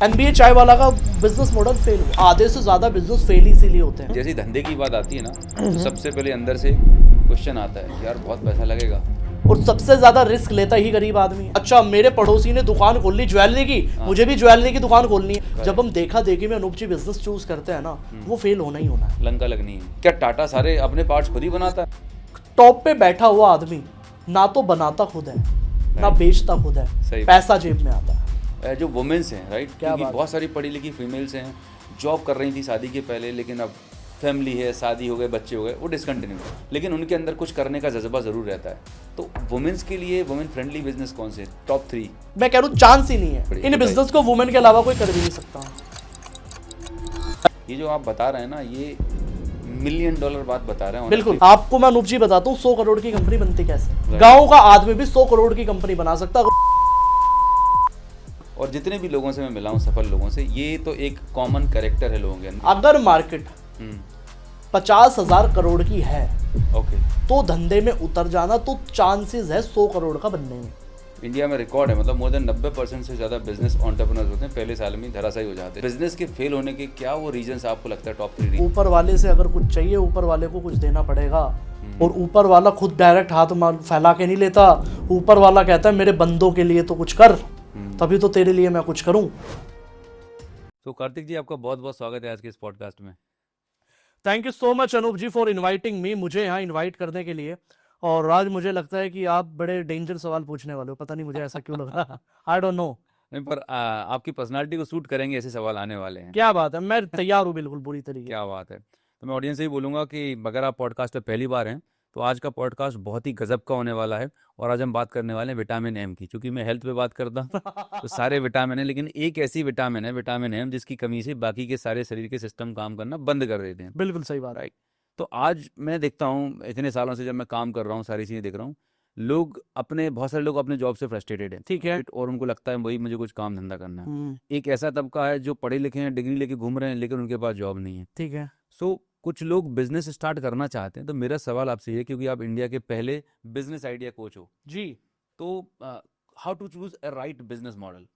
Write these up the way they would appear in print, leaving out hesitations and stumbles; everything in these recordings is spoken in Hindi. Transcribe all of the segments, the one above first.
एनबीए चाय वाला का बिजनेस मॉडल फेल हुआ। आधे से ज्यादा बिजनेस फेल इसीलिए होते हैं। जैसे धंधे की बात आती है ना, तो सबसे पहले अंदर से क्वेश्चन आता है, यार बहुत पैसा लगेगा। और सबसे ज्यादा रिस्क लेता ही गरीब आदमी है। अच्छा, मेरे पड़ोसी ने दुकान खोल ली ज्वेलरी की, मुझे भी ज्वेलरी की दुकान खोलनी है। जब हम देखा देखी में अनूप जी बिजनेस चूज करते हैं ना, वो फेल होना ही होना है। लंका लगनी है। क्या टाटा सारे अपने पार्ट्स खुद ही बनाता है? टॉप पे बैठा हुआ आदमी ना तो बनाता खुद है, ना बेचता खुद सही है, बात। पैसा जेब में आता है। जो वुमेन्स हैं, राइट, क्या क्योंकि बात बहुत सारी पढ़ी लिखी फीमेल्स हैं, जॉब कर रही थी शादी के पहले, लेकिन अब फैमिली है, शादी हो गए, बच्चे हो गए, वो डिसकंटिन्यू, लेकिन उनके अंदर कुछ करने का जज्बा जरूर रहता है। तो वुमेन्स के लिए वुमेन फ्रेंडली बिजनेस कौन से टॉप 3? मैं कह रहा हूँ चांस ही नहीं है। बढ़िया, इन बताइए। बिजनेस को वुमेन के अलावा कोई कर भी नहीं सकता। ये जो आप बता रहे हैं ना, ये $1 मिलियन बात बता रहे हैं। बिल्कुल, honestly। आपको मैं अनूप जी बताता हूँ 100 करोड़ की कंपनी बनती कैसे। गांव का आदमी भी 100 करोड़ की कंपनी बना सकता है। और जितने भी लोगों से मैं मिला हूँ, सफल लोगों से, ये तो एक कॉमन कैरेक्टर है लोगों के अंदर। अगर मार्केट 50,000 करोड़ की है ओके। तो धंधे में उतर जाना तो चांसेस है 100 करोड़ का बनने में। इंडिया में रिकॉर्ड है, मतलब मोर देन 90% से ज़्यादा बिजनेस एंटरप्रेन्योर्स होते हैं पहले साल में धराशायी हो जाते हैं। बिजनेस के फेल होने के क्या वो रीजंस आपको लगता है टॉप 3? ऊपर वाले से अगर कुछ चाहिए, ऊपर वाले को कुछ देना पड़ेगा। और ऊपर वाला खुद डायरेक्ट हाथ फैला के नहीं लेता। ऊपर वाला कहता है मेरे बंदों के लिए तो कुछ कर, तभी तो तेरे लिए मैं कुछ करूं। तो कार्तिक जी, आपका बहुत बहुत स्वागत है आज के इस पॉडकास्ट में। Thank you so much Anoop ji for inviting me, मुझे यहाँ इनवाइट करने के लिए। और आज मुझे लगता है कि आप बड़े डेंजर सवाल पूछने वाले हो, पता नहीं मुझे ऐसा क्यों लग रहा है। I don't know. नहीं, पर आपकी पर्सनालिटी को सूट करेंगे ऐसे सवाल आने वाले हैं। क्या बात है, मैं तैयार हूँ बिल्कुल पूरी तरीके। क्या बात है। तो मैं ऑडियंस से ही बोलूँगा कि अगर आप पॉडकास्ट पे पहली बार हैं, तो आज का पॉडकास्ट बहुत ही गजब का होने वाला है। और आज हम बात करने वाले हैं विटामिन एम की। क्योंकि मैं हेल्थ पे बात करता हूँ तो सारे विटामिन है, लेकिन एक ऐसी विटामिन है, विटामिन एम, जिसकी कमी से बाकी के सारे शरीर के सिस्टम काम करना बंद कर देते हैं। बिल्कुल सही बात है। राइट। तो आज मैं देखता हूँ, इतने सालों से जब मैं काम कर रहा हूँ, सारी चीज़ें देख रहा हूँ, बहुत सारे लोग अपने जॉब से फ्रस्ट्रेटेड हैं। ठीक है। और उनको लगता है वही मुझे कुछ काम धंधा करना है। हम्म, एक ऐसा तबका है जो पढ़े लिखे हैं, डिग्री लेके घूम रहे हैं, लेकिन उनके पास जॉब नहीं है। ठीक है। सो कुछ लोग बिजनेस स्टार्ट करना चाहते हैं। तो मेरा सवाल आपसे ये है, क्योंकि आप इंडिया के पहले बिजनेस आइडिया कोच हो, जी, तो how to choose a right business model?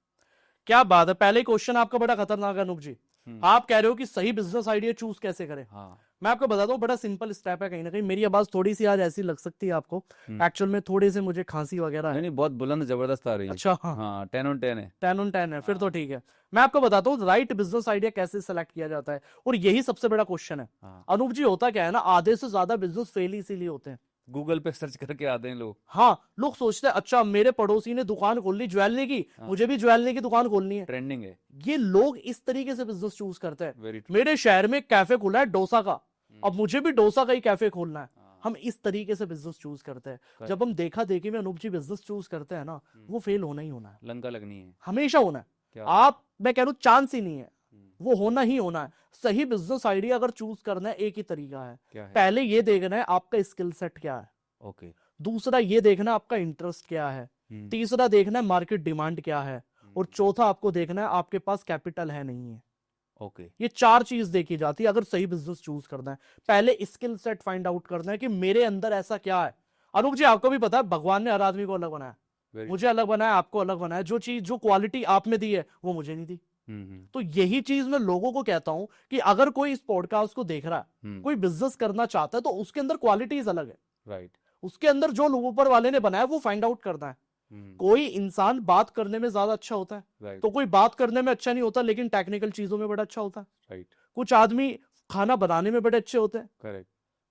क्या बात है। पहले क्वेश्चन आपका बड़ा खतरनाक है अनूप जी। हम्म। आप कह रहे हो कि सही बिजनेस आइडिया चूज कैसे करें। हाँ। मैं आपको बताता हूँ, बड़ा सिंपल स्टेप है। कहीं ना कहीं मेरी आवाज थोड़ी सी आज ऐसी लग सकती है आपको, एक्चुअल में थोड़ी सी मुझे खांसी वगैरह नहीं है। नहीं, बहुत बुलंद जबरदस्त आ रही है। अच्छा, हाँ। हाँ, 10 on 10 है। 10 on 10 है, फिर तो ठीक है। मैं आपको बताता हूँ राइट बिजनेस आइडिया कैसे सेलेक्ट किया जाता है, और यही सबसे बड़ा क्वेश्चन है। हाँ। अनूप जी, होता क्या है ना, आधे से ज्यादा बिजनेस फेल इसीलिए होते हैं। गूगल पे सर्च करके आते हैं लोग। हाँ, लोग सोचते हैं अच्छा मेरे पड़ोसी ने दुकान खोल ली ज्वेलरी की, मुझे भी ज्वेलरी की दुकान खोलनी है। ट्रेंडिंग है। ये लोग इस तरीके से बिजनेस चूज करते हैं। Very true. मेरे शहर में एक कैफे खुला है डोसा का, अब मुझे भी डोसा का ही कैफे खोलना है। हम इस तरीके से बिजनेस चूज करते हैं। जब हम देखा देखी में अनूप जी बिजनेस चूज करते हैं ना, वो फेल होना ही होना है, लंका लगनी है। हमेशा होना है। क्या? आप, मैं कह रहा हूं चांस ही नहीं है, वो होना ही होना है। सही बिजनेस आइडिया अगर चूज करना है, एक ही तरीका है। क्या है? पहले ये देखना है आपका स्किल सेट क्या है, ओके। दूसरा ये देखना है आपका इंटरेस्ट क्या है, तीसरा देखना है मार्केट डिमांड क्या है, और चौथा आपको देखना है आपके पास कैपिटल है नहीं है। ओके। ये 4 चीज देखी जाती है अगर सही बिजनेस चूज करना है। पहले स्किल सेट फाइंड आउट करना है कि मेरे अंदर ऐसा क्या है। अनूप जी, आपको भी पता है भगवान ने हर आदमी को अलग बनाया, मुझे अलग बनाया, आपको अलग बनाया। जो चीज, जो क्वालिटी आप में दी है, वो मुझे नहीं दी। तो यही चीज मैं लोगों को कहता हूं कि अगर कोई इस पॉडकास्ट को देख रहा है, कोई बिजनेस करना चाहता है, तो उसके अंदर क्वालिटीज अलग है। राइट। उसके अंदर जो ऊपर वाले ने बनाया वो फाइंड आउट करना है। कोई इंसान बात करने में ज्यादा अच्छा होता है, राइट। तो कोई बात करने में अच्छा नहीं होता लेकिन टेक्निकल चीजों में बड़ा अच्छा होता है। राइट। कुछ आदमी खाना बनाने में बड़े अच्छे होते हैं, करेक्ट।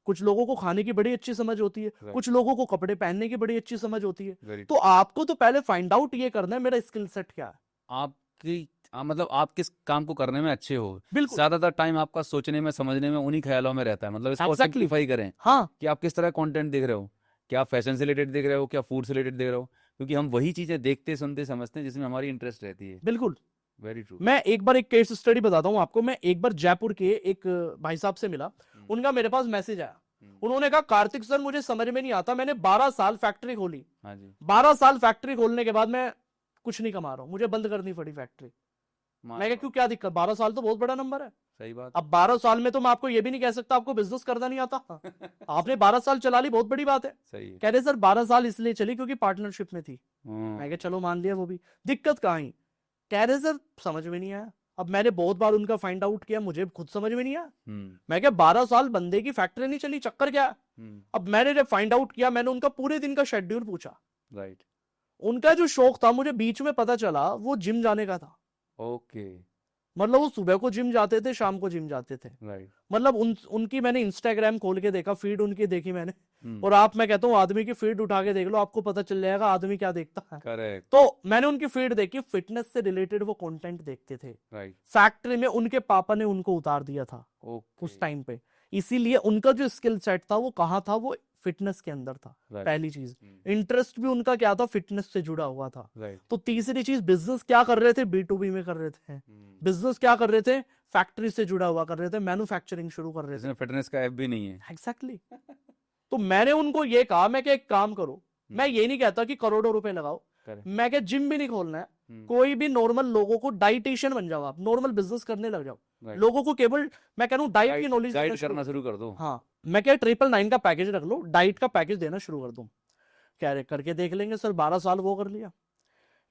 कुछ लोगों को खाने की बड़ी अच्छी समझ होती है, कुछ लोगों को कपड़े पहनने की बड़ी अच्छी समझ होती है। वेरी। तो आपको तो पहले फाइंड आउट ये करना है मेरा स्किल सेट क्या है। आपकी मतलब आप किस काम को करने में अच्छे हो। बिल्कुल। ज्यादातर टाइम आपका सोचने में, समझने में, उन्हीं ख्यालों में रहता है। मतलब इसको Exactly. सिंप्लीफाई करें हाँ, कि आप किस तरह कंटेंट देख रहे हो, क्या फैशन से रिलेटेड देख रहे हो, क्या फूड से रिलेटेड देख रहे हो, क्योंकि हम वही चीजें देखते, सुनते, समझते हैं जिसमें हमारी इंटरेस्ट रहती है। बिल्कुल। Very true. मैं एक बार एक केस स्टडी बताता हूं आपको। मैं एक बार जयपुर के एक भाई साहब से मिला, उनका मेरे पास मैसेज आया। उन्होंने कहा कार्तिक सर, मुझे समझ में नहीं आता, मैंने 12 साल फैक्ट्री खोली। हाँ जी। 12 साल फैक्ट्री खोलने के बाद मैं कुछ नहीं कमा रहा हूं, मुझे बंद करनी पड़ी फैक्ट्री। मैं कहा क्यों, क्या दिक्कत, 12 साल तो बहुत बड़ा नंबर है। सही बात। अब 12 साल में तो मैं आपको ये भी नहीं कह सकता आपको बिजनेस करना नहीं आता। आपने 12 साल चला ली, बहुत बड़ी बात है। सही है। कह रहे सर 12 साल इसलिए चली क्योंकि पार्टनरशिप में थी। मैं कहा चलो मान लिया, वो भी दिक्कत कहाँ आई। कह रहे सर समझ में नहीं आया। अब मैंने बहुत बार उनका फाइंड आउट किया, मुझे खुद समझ में नहीं आया। मैं क्या 12 साल बंदे की फैक्ट्री नहीं चली, चक्कर क्या है? अब मैंने जब फाइंड आउट किया, मैंने उनका पूरे दिन का शेड्यूल पूछा। राइट। उनका जो शौक था, मुझे बीच में पता चला वो जिम जाने का था। ओके। मतलब वो सुबह को जिम जाते थे, शाम को जिम जाते थे। राइट। मतलब उनकी मैंने इंस्टाग्राम खोल के देखा, फीड उनकी देखी मैंने। और आप, मैं कहता हूँ आदमी की फीड उठा के देख लो, आपको पता चल जाएगा आदमी क्या देखता है। करेक्ट। तो मैंने उनकी फीड देखी, फिटनेस से रिलेटेड वो कंटेंट देखते थे। राइट। फैक्ट्री में उनके पापा ने उनको उतार दिया था उस टाइम पे, इसीलिए उनका जो स्किल सेट था वो कहाँ था, वो फिटनेस के अंदर था। पहली चीज, इंटरेस्ट भी उनका क्या था, फिटनेस से जुड़ा हुआ था। तो तीसरी चीज, बिजनेस क्या कर रहे थे, B2B में कर रहे थे। बिजनेस क्या कर रहे थे, फैक्ट्री से जुड़ा हुआ कर रहे थे, मैन्युफैक्चरिंग शुरू कर रहे थे। फिटनेस का ऐप भी नहीं है। एग्जैक्टली। तो मैंने उनको ये कहा, मैं क्या एक काम करो, मैं ये नहीं कहता कि करोड़ों रुपए लगाओ, मैं क्या जिम भी नहीं खोलना है, कोई भी नॉर्मल लोगों को डाइटिशियन बन जाओ, आप नॉर्मल बिजनेस करने लग जाओ। लोगों को केवल मैं कह रहा हूँ डाइट की नॉलेज गाइड करना शुरू कर दो। हाँ, मैं क्या 999 का पैकेज रख लो, डाइट का पैकेज देना शुरू कर दूं। क्या करके देख लेंगे सर, 12 साल वो कर लिया।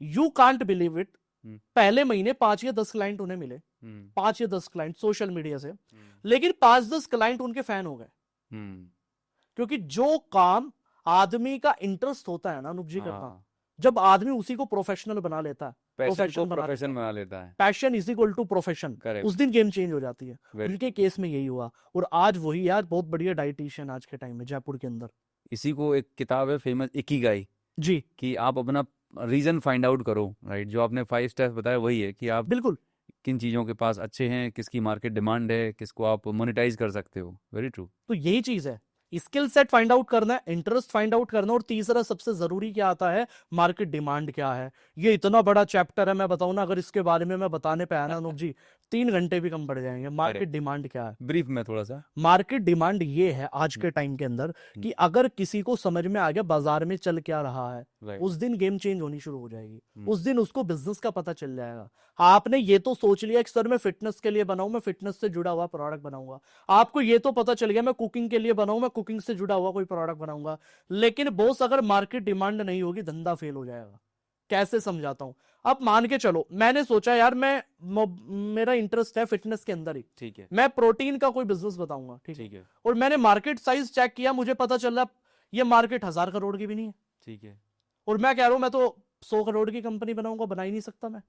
यू कांट बिलीव इट, पहले महीने 5 या 10 क्लाइंट उन्हें मिले, 5 या 10 क्लाइंट सोशल मीडिया से, लेकिन 5-10 क्लाइंट उनके फैन हो गए। क्योंकि जो काम आदमी का इंटरेस्ट होता है ना अनूप जी करना, जब आदमी उसी को प्रोफेशनल बना लेता है, प्रोफेशन बना लेता है, passion is equal to profession, उस दिन गेम चेंज हो जाती है। उनके केस में यही हुआ, और आज वही यार बहुत बढ़िया डाइटिशियन आज के टाइम में जयपुर के अंदर। इसी को एक किताब है फेमस इकिगाई जी, कि आप अपना रीजन फाइंड आउट करो। राइट। जो आपने 5 स्टेप्स बताया वही है कि आप बिल्कुल किन चीजों के पास अच्छे हैं, किसकी मार्केट डिमांड है, किसको आप मोनेटाइज कर सकते हो। Very true. तो यही चीज है, स्किल सेट फाइंड आउट करना है, इंटरेस्ट फाइंड आउट करना, और तीसरा सबसे जरूरी क्या आता है, मार्केट डिमांड क्या है। ये इतना बड़ा चैप्टर है, मैं बताऊं ना, अगर इसके बारे में मैं बताने पे आया ना अनूप जी, 3 घंटे भी कम पड़ जाएंगे। मार्केट डिमांड क्या है, ब्रीफ में थोड़ा सा। मार्केट डिमांड ये है आज के टाइम के अंदर कि अगर किसी को समझ में आ गया बाजार में चल क्या रहा है, उस दिन गेम चेंज होनी शुरू हो जाएगी। उस दिन उसको बिजनेस का पता चल जाएगा। आपने ये तो सोच लिया कि सर मैं फिटनेस के लिए बनाऊं, मैं फिटनेस से जुड़ा हुआ प्रोडक्ट बनाऊंगा। आपको ये तो पता चल गया मैं कुकिंग के लिए बनाऊं, मैं कुकिंग से जुड़ा हुआ कोई प्रोडक्ट बनाऊंगा। लेकिन बॉस अगर मार्केट डिमांड नहीं होगी, धंधा फेल हो जाएगा। कैसे समझाता हूं, अब मान के चलो मैंने सोचा यार मेरा इंटरेस्ट है फिटनेस के अंदर ही, ठीक है, मैं प्रोटीन का कोई बिजनेस बताऊंगा, ठीक है, और मैंने मार्केट साइज चेक किया, मुझे पता चल रहा ये मार्केट 1000 करोड़ की भी नहीं है, ठीक है, और मैं कह रहा हूं मैं तो 100 करोड़ की कंपनी बनाऊंगा, बना ही नहीं सकता मैं।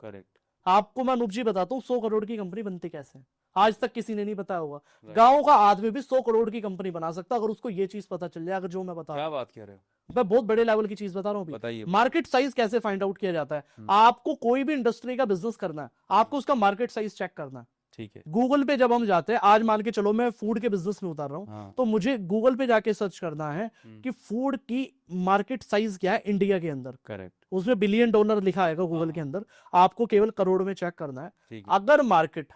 करेक्ट। आपको मैं अनूप जी बताता हूँ 100 करोड़ की कंपनी बनती कैसे है, आज तक किसी ने नहीं बताया होगा। गांव का आदमी भी 100 करोड़ की कंपनी बना सकता अगर उसको ये चीज पता चल जाए। अगर जो मैं बता, क्या बात कह रहे हो, मैं बहुत बड़े लेवल की चीज बता रहा हूँ। बताइए मार्केट साइज कैसे फाइंड आउट किया जाता है। आपको कोई भी इंडस्ट्री का बिजनेस करना है, आपको उसका मार्केट साइज चेक करना है, ठीक है। गूगल पे जब हम जाते हैं, आज मान के चलो मैं फूड के बिजनेस में उतार रहा हूं, तो मुझे गूगल पे जाके सर्च करना है कि फूड की मार्केट साइज क्या है इंडिया के अंदर। करेक्ट। उसमें $1 बिलियन लिखा आएगा गूगल के अंदर, आपको केवल करोड़ में चेक करना है। अगर मार्केट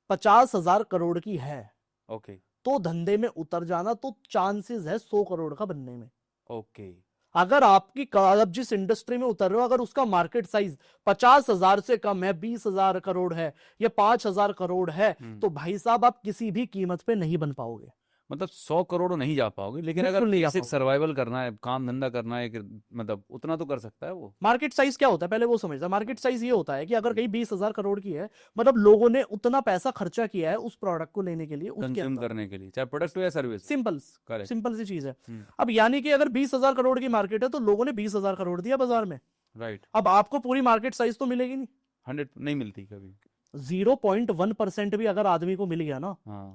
50,000 करोड़ की है, ओके, तो धंधे में उतर जाना तो चांसेस है 100 करोड़ का बनने में। ओके। अगर आपकी आप जिस इंडस्ट्री में उतर रहे हो, अगर उसका मार्केट साइज 50,000 से कम है, 20,000 करोड़ है या 5,000 करोड़ है, तो भाई साहब आप किसी भी कीमत पे नहीं बन पाओगे। मतलब 100 करोड़ नहीं जा पाओगे, लेकिन अगर बेसिक सर्वाइवल करना है, काम धंधा करना है, मतलब उतना तो कर सकता है वो। मार्केट साइज क्या होता है पहले वो समझता है। मार्केट साइज ये होता है कि अगर कहीं 20,000 करोड़ की है, मतलब लोगों ने उतना पैसा खर्चा किया है उस प्रोडक्ट को लेने के लिए, कंज्यूम करने के लिए, चाहे प्रोडक्ट हो या सर्विस। सिंपल सी चीज है। अब यानी कि अगर 20,000 करोड़ की मार्केट है, तो लोगों ने 20,000 करोड़ दिया बाजार में, राइट। अब आपको पूरी मार्केट साइज तो मिलेगी नहीं, 100 नहीं मिलती कभी। 0.1% भी अगर आदमी को मिल गया ना,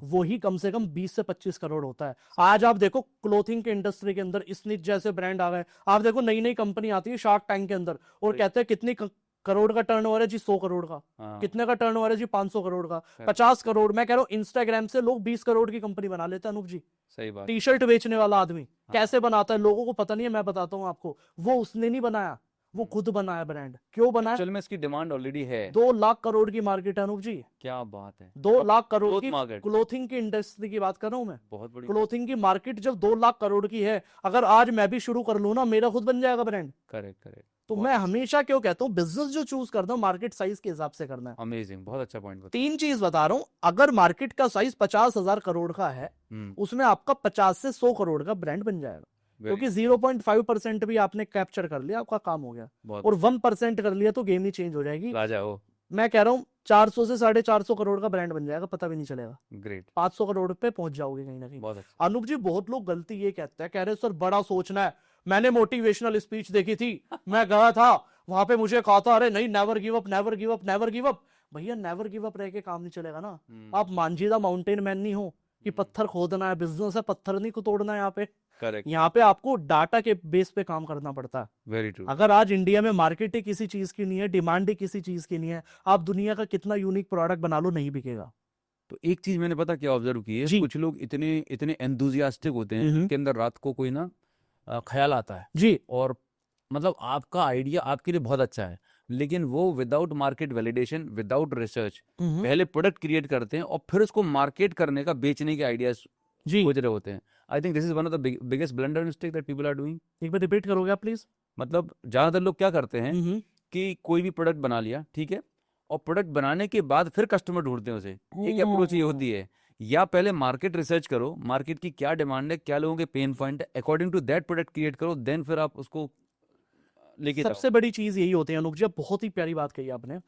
वो ही कम से कम 20 से 25 करोड़ होता है। आज आप देखो क्लोथिंग के इंडस्ट्री के अंदर स्निच जैसे ब्रांड आ गए, आप देखो नई नई कंपनी आती है शार्क टैंक के अंदर और कहते हैं कितनी करोड़ का टर्नओवर है जी, 100 करोड़ का। कितने का टर्नओवर है जी, 500 करोड़ का, 50 करोड़। मैं कह रहा हूं इंस्टाग्राम से लोग 20 करोड़ की कंपनी बना लेते हैं अनूप जी। सही बात। टी शर्ट बेचने वाला आदमी कैसे बनाता है लोगों को पता नहीं है, मैं बताता हूं आपको। वो उसने नहीं बनाया, वो खुद बनाया ब्रांड। क्यों बनाया? चल में इसकी डिमांड ऑलरेडी है। 2 लाख करोड़ की मार्केट है अनूप जी। क्या बात है, 2 लाख करोड़ की क्लोथिंग की इंडस्ट्री की बात कर रहा हूं मैं। बहुत बड़ी क्लोथिंग की मार्केट जब 2 लाख करोड़ की है, अगर आज मैं भी शुरू कर लूं ना, मेरा खुद बन जाएगा ब्रांड। करेक्ट। तो मैं हमेशा क्यों कहता हूं बिजनेस जो चूज करता हूं मार्केट साइज के हिसाब से करना है। अमेजिंग, बहुत अच्छा पॉइंट। 3 चीज बता रहा हूं, अगर मार्केट का साइज 50,000 करोड़ का है, उसमें आपका 50 से 100 करोड़ का ब्रांड बन जाएगा। क्योंकि 0.5% भी आपने कैप्चर कर लिया, आपका काम हो गया। बहुत और 1% कर लिया तो गेम ही चेंज हो जाएगी। राजा हो। मैं कह रहा हूँ 400 से 450 करोड़ का ब्रांड बन जाएगा, पता भी नहीं चलेगा। ग्रेट, 500 करोड़ पे पहुंच जाओगे कहीं ना कहीं। बहुत अच्छा। अनूप जी, बहुत लोग गलती ये कहते हैं, कह रहे सर बड़ा सोचना है। मैंने मोटिवेशनल स्पीच देखी थी, मैं गया था वहां पे, मुझे कहा था अरे नहीं, never give up, never give up, never give up. भैया नेवर गिव अप रह के काम नहीं चलेगा ना। आप मांझीदा माउंटेन मैन नहीं हो कि पत्थर खोदना है, बिजनेस है, पत्थर नहीं को तोड़ना है। यहाँ पे करेक्ट, यहाँ पे आपको डाटा के बेस पे काम करना पड़ता है। Very true. अगर आज इंडिया में मार्केट ही किसी चीज की नहीं है, डिमांड ही किसी चीज की नहीं है, आप दुनिया का कितना यूनिक प्रोडक्ट बना लो, नहीं बिकेगा। तो एक चीज मैंने पता क्या ऑब्जर्व की है, जी। कुछ लोग इतने इतने एंथुजियास्टिक होते हैं, हम्म। उनके अंदर रात को कोई ना ख्याल आता है, जी। और मतलब आपका आइडिया आपके लिए बहुत अच्छा है, लेकिन वो without market validation, without research पहले प्रोडक्ट क्रिएट करते हैं और फिर उसको मार्केट करने का, बेचने के आइडियाज जी। सोच रहे होते हैं। I think this is one of the biggest blunder mistake that people are doing. एक बार रिपीट करोगे आप प्लीज? मतलब ज्यादातर लोग क्या करते हैं कि कोई भी प्रोडक्ट बना लिया, ठीक है, और प्रोडक्ट बनाने के बाद फिर कस्टमर ढूंढते हैं उसे। एक अप्रोच ये होती है, या पहले मार्केट रिसर्च करो, मार्केट की क्या डिमांड है, क्या लोगों के पेन पॉइंट है, according to that product create करो, देन फिर आप उसको लेके जाओ। सबसे बड़ी चीज यही होती है अनुप जी, बहुत ही प्यारी बात कही आपने।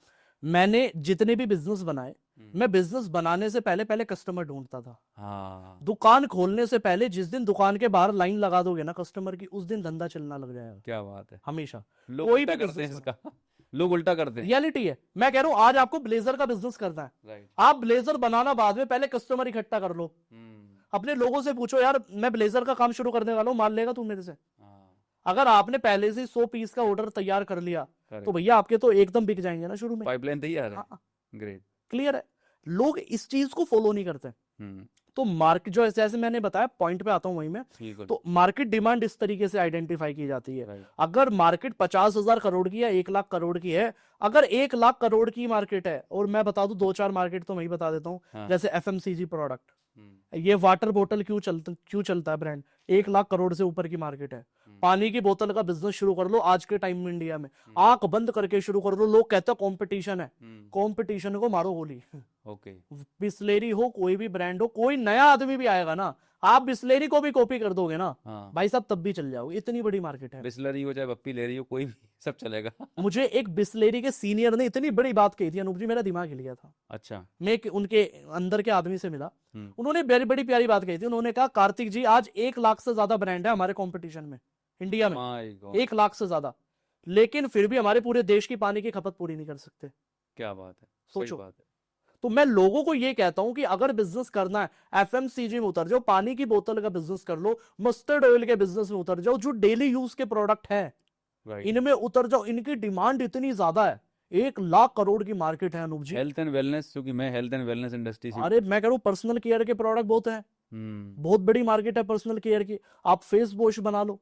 मैंने जितने भी बिजनेस बनाए, मैं बिजनेस बनाने से पहले पहले कस्टमर ढूंढता था। हाँ, दुकान खोलने से पहले जिस दिन दुकान के बाहर लाइन लगा दोगे ना कस्टमर की, उस दिन धंधा चलना लग जाएगा। क्या बात है। हमेशा लोग कोई उल्टा भी करते हैं business इसका लोग उल्टा करते हैं। रियलिटी है। मैं कह रहा हूं आज आपको ब्लेजर का बिजनेस करना है, राइट। आप ब्लेजर बनाना बाद में, पहले कस्टमर इकट्ठा कर लो। अपने लोगों से पूछो यार मैं ब्लेजर का काम शुरू करने वाला हूं, माल लेगा तू मेरे से? अगर आपने पहले से 100 पीस का ऑर्डर तैयार कर लिया तो भैया आपके तो एकदम बिक जाएंगे ना शुरू में। पाइपलाइन तैयार है। हाँ, ग्रेट। क्लियर है। लोग इस चीज को फॉलो नहीं करते। तो मार्केट जो जैसे मैंने बताया, पॉइंट पे आता हूं वहीं में, तो मार्केट डिमांड इस तरीके से आइडेंटिफाई की जाती है। अगर मार्केट 50,000 करोड़ की या 1 लाख करोड़ की है, अगर 1 लाख करोड़ की मार्केट है, और मैं बता दूं 2-4 मार्केट तो मैं ही बता देता हूं, हाँ। जैसे एफएमसीजी प्रोडक्ट, ये वाटर बोतल क्यों चलता है ब्रांड, 1 लाख करोड़ से ऊपर की मार्केट है। पानी की बोतल का बिजनेस शुरू कर लो आज के टाइम में इंडिया में, आंख बंद करके शुरू कर लो। लोग कहते हैं कंपटीशन है, कंपटीशन को मारो गोली। ओके। बिस्लेरी हो, कोई भी ब्रांड हो, कोई नया आदमी भी आएगा ना, आप बिस्लेरी को भी कॉपी कर दोगे ना, हाँ। भाई साहब तब भी चल जाओगे, इतनी बड़ी मार्केट है। बिस्लरी हो चाहे पप्पी ले रही हो, कोई भी सब चलेगा। मुझे एक बिस्लेरी के सीनियर ने इतनी बड़ी बात कही थी अनूप जी, मेरा दिमाग हिल गया था। अच्छा। मैं उनके अंदर के आदमी से मिला, उन्होंने बड़ी बड़ी प्यारी बात कही थी। उन्होंने कहा कार्तिक जी आज 1 लाख से ज्यादा ब्रांड है हमारे कंपटीशन में इंडिया में, 1 लाख से ज्यादा, लेकिन फिर भी हमारे पूरे देश की पानी की खपत पूरी नहीं कर सकते। क्या बात है, सोचो। बात है। तो मैं लोगों को ये कहता हूं कि अगर बिजनेस करना है, एफएमसीजी में उतर जाओ, पानी की बोतल का बिजनेस कर लो, मस्टर्ड ऑयल के बिजनेस में उतर जाओ, जो डेली यूज के प्रोडक्ट है इनमें उतर जाओ। इनकी डिमांड इतनी ज्यादा है, 1 लाख करोड़ की मार्केट है अनूप जी। हेल्थ एंड वेलनेस, क्योंकि मैं हेल्थ एंड वेलनेस इंडस्ट्री से, अरे मैं कह रहा हूं पर्सनल केयर के प्रोडक्ट बहुत है, बहुत बड़ी मार्केट है पर्सनल केयर की। आप फेस वॉश बना लो,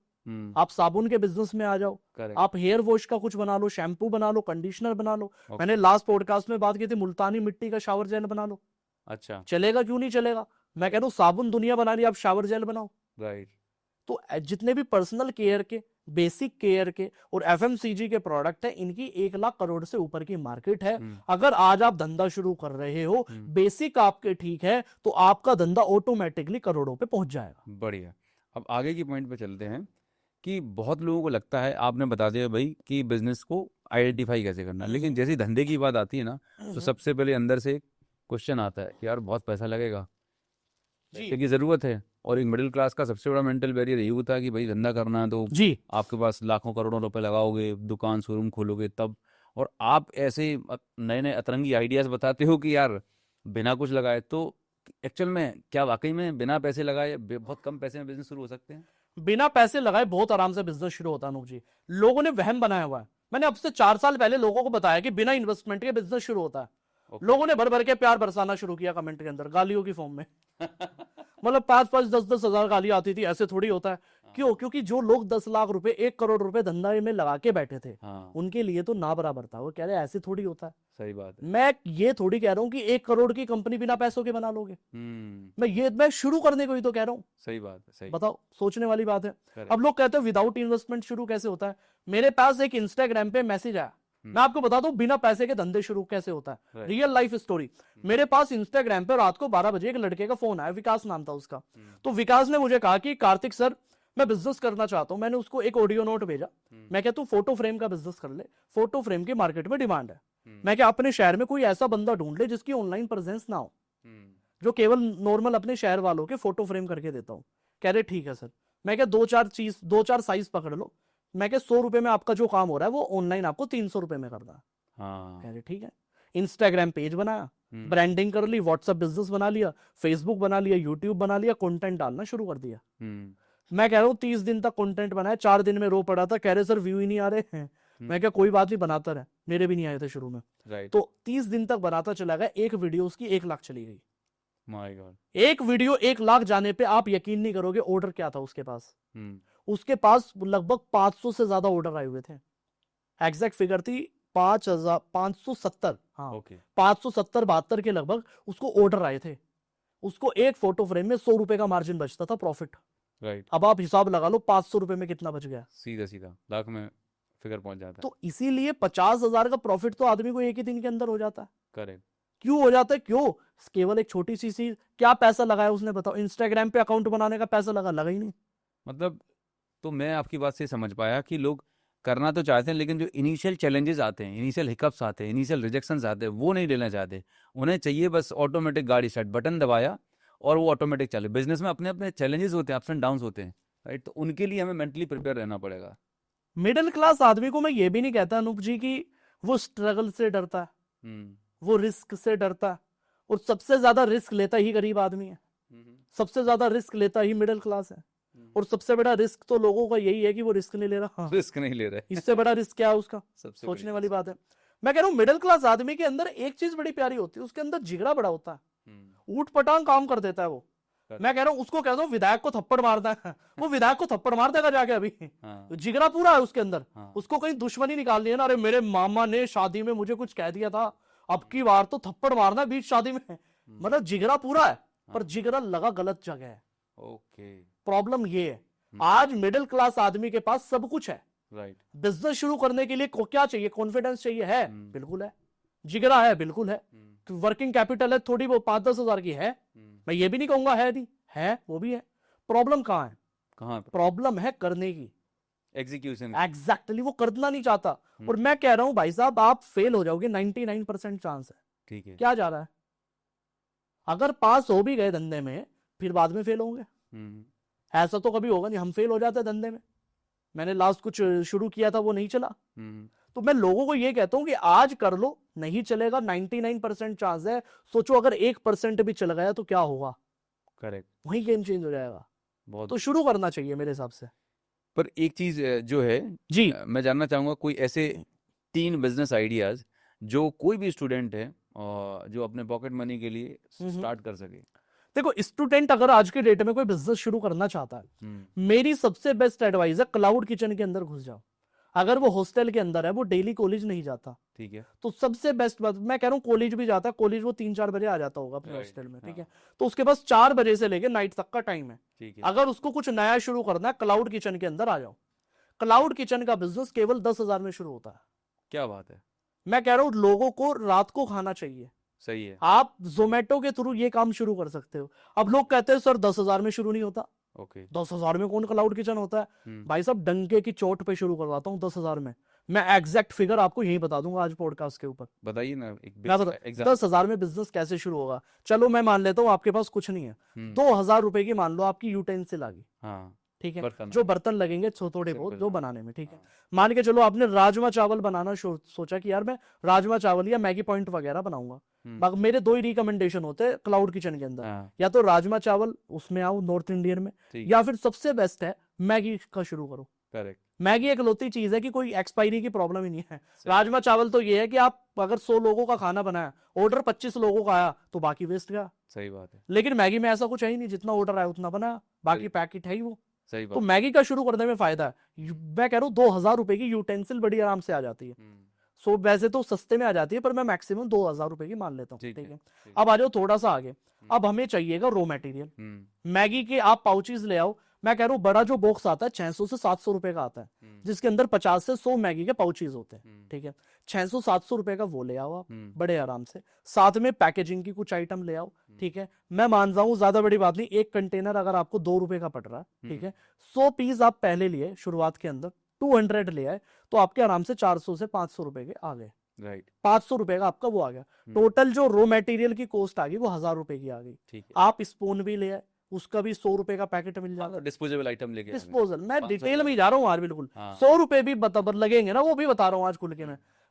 आप साबुन के बिजनेस में आ जाओ, आप हेयर वॉश का कुछ बना लो, शैम्पू बना लो, कंडीशनर बना लो। मैंने लास्ट पॉडकास्ट में बात की थी, मुल्तानी मिट्टी का शावर जेल बना लो। अच्छा, चलेगा क्यों नहीं चलेगा? मैं कह रहा हूं साबुन दुनिया बना रही है, आप शावर जेल बनाओ। राइट। तो जितने भी पर्सनल केयर के, बेसिक केयर के और एफएमसीजी के प्रोडक्ट है, इनकी 1 लाख करोड़ से ऊपर की मार्केट है। अगर आज आप धंधा शुरू कर रहे हो, बेसिक आपके ठीक है, तो आपका धंधा ऑटोमेटिकली करोड़ों पे पहुंच जाएगा। बढ़िया। अब आगे की पॉइंट पे चलते हैं कि बहुत लोगों को लगता है, आपने बता दिया भाई कि बिजनेस को आइडेंटिफाई कैसे करना, लेकिन जैसे धंधे की बात आती है ना, तो सबसे पहले अंदर से क्वेश्चन आता है कि यार बहुत पैसा लगेगा, पैसे की जरूरत है। और एक मिडिल क्लास का सबसे बड़ा मेंटल बैरियर यही होता है कि भाई धंधा करना है तो जी आपके पास लाखों करोड़ों रुपए लगाओगे, दुकान शोरूम खोलोगे तब, और आप ऐसे नए नए अतरंगी आइडियाज बताते हो कि यार बिना कुछ लगाए, तो एक्चुअल में क्या वाकई में बिना पैसे लगाए बहुत कम पैसे में बिजनेस शुरू हो सकते हैं? बिना पैसे लगाए बहुत आराम से बिजनेस शुरू होता है अनूप जी। लोगों ने वहम बनाया हुआ है। मैंने अब से 4 साल पहले लोगों को बताया कि बिना इन्वेस्टमेंट के बिजनेस शुरू होता है। लोगों ने भर भर के प्यार बरसाना शुरू किया कमेंट के अंदर, गालियों की फॉर्म में। मतलब 5-5, 10-10 हजार गालियां आती थी, ऐसे थोड़ी होता है। क्यों? क्योंकि जो लोग 10 लाख रुपए, 1 करोड़ रुपए धंधा में लगा के बैठे थे, उनके लिए तो ना बराबर था। वो कह रहे ऐसे थोड़ी होता है। सही बात है। मैं ये थोड़ी कह रहा हूँ कि 1 करोड़ की कंपनी बिना पैसों के बना लोगे। मैं शुरू करने को ही तो कह रहा हूँ। सही बात है। सही। बताओ, सोचने वाली बात है। अब लोग कहते हैं विदाउट इन्वेस्टमेंट शुरू कैसे होता है। मेरे पास एक इंस्टाग्राम पे मैसेज आया, मैं आपको बता दूं बिना पैसे के धंधे शुरू कैसे होता है। Real life story. मेरे पास इंस्टाग्राम पे रात को 12 बजे एक लड़के का फोन आया, विकास नाम था उसका। तो विकास ने मुझे कहा कि कार्तिक सर, मैं बिजनेस करना चाहता हूँ, मैंने उसको एक ऑडियो नोट भेजा, मैं क्या तू फोटो फ्रेम का बिजनेस कर ले, फोटो फ्रेम की मार्केट में डिमांड है, मैं क्या अपने शहर में कोई ऐसा बंदा ढूंढ ले जिसकी ऑनलाइन प्रेजेंस ना हो, जो केवल नॉर्मल अपने शहर वालों के फोटो फ्रेम करके देता हूँ। कह रहे ठीक है सर। मैं क्या दो चार साइज पकड़ लो, मैं क्या 100 रुपए में आपका जो काम हो रहा है वो ऑनलाइन आपको 300 रुपए में करना है। कह रहे ठीक है। इंस्टाग्राम पेज बनाया, ब्रांडिंग कर ली, व्हाट्सएप बिजनेस बना लिया, फेसबुक बना लिया, यूट्यूब बना लिया, कंटेंट डालना शुरू कर दिया। मैं कह रहा हूँ 30 दिन तक कंटेंट बनाया, 4 दिन में रो पड़ा था, कह रहे सर व्यू ही नहीं आ रहे हैं। मैं क्या कोई बात नहीं, बनाता रहे, मेरे भी नहीं आए थे शुरू में। तो 30 दिन तक बनाता चला गया, एक वीडियो उसकी 1 लाख चली गई। माय गॉड, एक वीडियो 1 लाख जाने पे आप यकीन नहीं करोगे ऑर्डर क्या था उसके पास। उसके पास लगभग 500 से ज्यादा ऑर्डर आए हुए थे, एग्जैक्ट फिगर थी 5,570, हाँ 570-72 के लगभग उसको ऑर्डर आए थे। उसको एक फोटो फ्रेम में 100 रुपए का मार्जिन बचता था प्रॉफिट। राइट, अब आप हिसाब लगा लो 500 रुपए में कितना बच गया, सीधा सीधा लाख में फिगर पहुंच जाता है। तो इसीलिए 50,000 का प्रॉफिट तो आदमी को एक ही दिन के अंदर हो जाता है। करेक्ट। क्यों हो जाता है, क्यों? केवल एक छोटी सी चीज, क्या पैसा लगाया उसने बताओ? इंस्टाग्राम पे अकाउंट बनाने का पैसा लगा ही नहीं। मतलब तो मैं आपकी बात से समझ पाया कि लोग करना तो चाहते हैं, लेकिन जो इनिशियल चैलेंजेस आते हैं, इनिशियल हिकअप्स आते हैं, इनिशियल रिजेक्शंस आते हैं, वो नहीं लेना चाहते। उन्हें चाहिए बस ऑटोमेटिक गाड़ी स्टार्ट, बटन दबाया और वो ऑटोमेटिक चले। बिजनेस में अपने अपने चैलेंजेस होते हैं, अप्स एंड डाउन्स होते हैं, राइट? तो उनके लिए हमें मेंटली प्रिपेयर रहना पड़ेगा। मिडिल क्लास आदमी को मैं ये भी नहीं कहता अनूप जी कि वो स्ट्रगल से डरता है, वो रिस्क से डरता है, और सबसे ज्यादा रिस्क लेता ही गरीब आदमी है, सबसे ज्यादा रिस्क लेता ही मिडिल क्लास है। और सबसे बड़ा रिस्क तो लोगों का यही है कि वो रिस्क नहीं ले रहा। हाँ। रिस्क नहीं ले रहा है, इससे बड़ा रिस्क क्या है उसका, सोचने वाली बात है। मैं कह रहा हूँ मिडिल क्लास आदमी के अंदर एक चीज बड़ी प्यारी होती है, उसके अंदर जिगरा बड़ा होता है, ऊट पटांग काम कर देता है वो। मैं कह रहा हूँ उसको कह दो विधायक को थप्पड़ मारता है, वो विधायक को थप्पड़ मार देगा जाके अभी। जिगरा पूरा है उसके अंदर। उसको कहीं दुश्मनी निकालनी है ना, अरे मेरे मामा ने शादी में मुझे कुछ कह दिया था, अब की बार तो थप्पड़ मारना बीच शादी में। मतलब जिगरा पूरा है, पर जिगरा लगा गलत जगह है। ओके, प्रॉब्लम ये है आज मिडिल क्लास आदमी के पास सब कुछ है, राइट? बिजनेस शुरू करने के लिए क्या चाहिए? कॉन्फिडेंस चाहिए, है बिल्कुल है, जिगरा है बिल्कुल है, वर्किंग कैपिटल है थोड़ी वो 5-10 हजार की है, मैं ये भी नहीं कहूंगा है नहीं है, वो भी है। प्रॉब्लम कहाँ है? कहाँ प्रॉब्लम है? करने की, एग्जीक्यूशन। एग्जैक्टली, वो करना नहीं चाहता। और मैं कह रहा हूं भाई साहब आप फेल हो जाओगे, 99% चांस है। ठीक है, क्या जा रहा है? अगर पास हो भी गए धंधे में, फिर बाद में फेल होंगे, ऐसा तो कभी होगा नहीं। हम फेल हो जाते हैं धंधे में, मैंने लास्ट कुछ शुरू किया था वो नहीं चला, तो मैं लोगों को ये कहता हूं कि आज कर लो, नहीं चलेगा 99% चांस है। सोचो अगर 1% भी चल गया तो क्या होगा? करेक्ट, वही गेम चेंज हो जाएगा। बहुत तो शुरू करना चाहिए मेरे हिसाब से। पर एक चीज जो है जी, मैं जानना चाहूंगा कोई ऐसे 3 बिजनेस आइडियाज जो कोई भी स्टूडेंट है और जो अपने पॉकेट मनी के लिए स्टार्ट कर सके। देखो, स्टूडेंट अगर आज के डेट में कोई बिजनेस शुरू करना चाहता है, मेरी सबसे बेस्ट एडवाइस है क्लाउड किचन के अंदर घुस जाओ। अगर वो हॉस्टल के अंदर है, वो डेली कॉलेज नहीं जाता, ठीक है, तो सबसे बेस्ट बात, मैं कह रहा हूँ कॉलेज भी जाता है, कॉलेज वो 3-4 बजे आ जाता होगा अपने हॉस्टल में, ठीक है, तो उसके पास 4 बजे से लेके नाइट तक का टाइम है। अगर उसको कुछ नया शुरू करना है, क्लाउड किचन के अंदर आ जाओ। क्लाउड किचन का बिजनेस केवल 10,000 में शुरू होता है। क्या बात है! मैं कह रहा हूँ लोगों को रात को खाना चाहिए, सही है, आप जोमेटो के थ्रू ये काम शुरू कर सकते हो। अब लोग कहते हैं सर 10,000 में शुरू नहीं होता। ओके, 10,000 में कौन क्लाउड किचन होता है? भाई साहब डंके की चोट पे शुरू करवाता हूँ 10,000 में। मैं एग्जैक्ट फिगर आपको यही बता दूंगा आज पॉडकास्ट के ऊपर। बताइए ना, 10,000 में बिजनेस कैसे शुरू होगा। चलो मैं मान लेता हूँ आपके पास कुछ नहीं है, 2,000 रुपए की मान लो आपकी यूटेंसिल आ गई, ठीक है, जो बर्तन लगेंगे थोड़े बहुत जो बनाने में, ठीक है, मान के चलो आपने राजमा चावल बनाना सोचा कि यार मैं राजमा चावल या मैगी पॉइंट वगैरह बनाऊंगा। मेरे 2 ही रिकमेंडेशन होते हैं क्लाउड किचन के अंदर, या तो राजमा चावल उसमें आओ नॉर्थ इंडियन में, या फिर सबसे बेस्ट है मैगी का शुरू करो। करेक्ट, मैगी एक लौती चीज है कि कोई एक्सपायरी की प्रॉब्लम ही नहीं है। राजमा चावल तो ये है कि आप अगर 100 लोगों का खाना बनाया, ऑर्डर 25 लोगों का आया तो बाकी वेस्ट गया। सही बात है, लेकिन मैगी में ऐसा कुछ है ही नहीं, जितना ऑर्डर आया उतना बनाया, बाकी पैकेट है ही वो। सही बात। तो मैगी का शुरू करने में फायदा है। मैं कह रहा हूँ 2,000 रुपए की यूटेंसिल बड़ी आराम से आ जाती है। सो वैसे तो सस्ते में आ जाती है, पर मैं मैक्सिमम 2,000 रुपए की मान लेता हूँ, ठीक है। अब आ जाओ थोड़ा सा आगे, अब हमें चाहिएगा रॉ मटेरियल। मैगी के आप पाउचेस ले आओ, मैं कह रहा हूँ बड़ा जो बॉक्स आता है 600 से 700 रुपए का आता है, जिसके अंदर 50 से 100 मैगी के पाउचेज होते हैं, ठीक है। 600-700 रुपए का वो ले आओ आप बड़े आराम से, साथ में पैकेजिंग की कुछ आइटम ले आओ, ठीक है। मैं मान रहा हूँ ज्यादा बड़ी बात नहीं, एक कंटेनर अगर आपको 2 रुपए का पड़ रहा है, ठीक है, 100 पीस आप पहले लिए शुरुआत के अंदर, 200 ले आए, तो आपके आराम से 400 से 500 रुपए के आ गए, राइट। 500 रुपए का आपका वो आ गया। टोटल जो रॉ मटेरियल की कॉस्ट आ गई वो 1000 रुपए की आ गई, ठीक है। आप स्पून भी ले आए, उसका भी 100 रुपए का पैकेट मिल जाता है, डिस्पोजेबल आइटम लेके डिस्पोजल। मैं डिटेल में जा रहा हूँ यार, बिल्कुल 100 रुपए भी बराबर लगेंगे ना, वो भी बता रहा हूँ आज खुल के।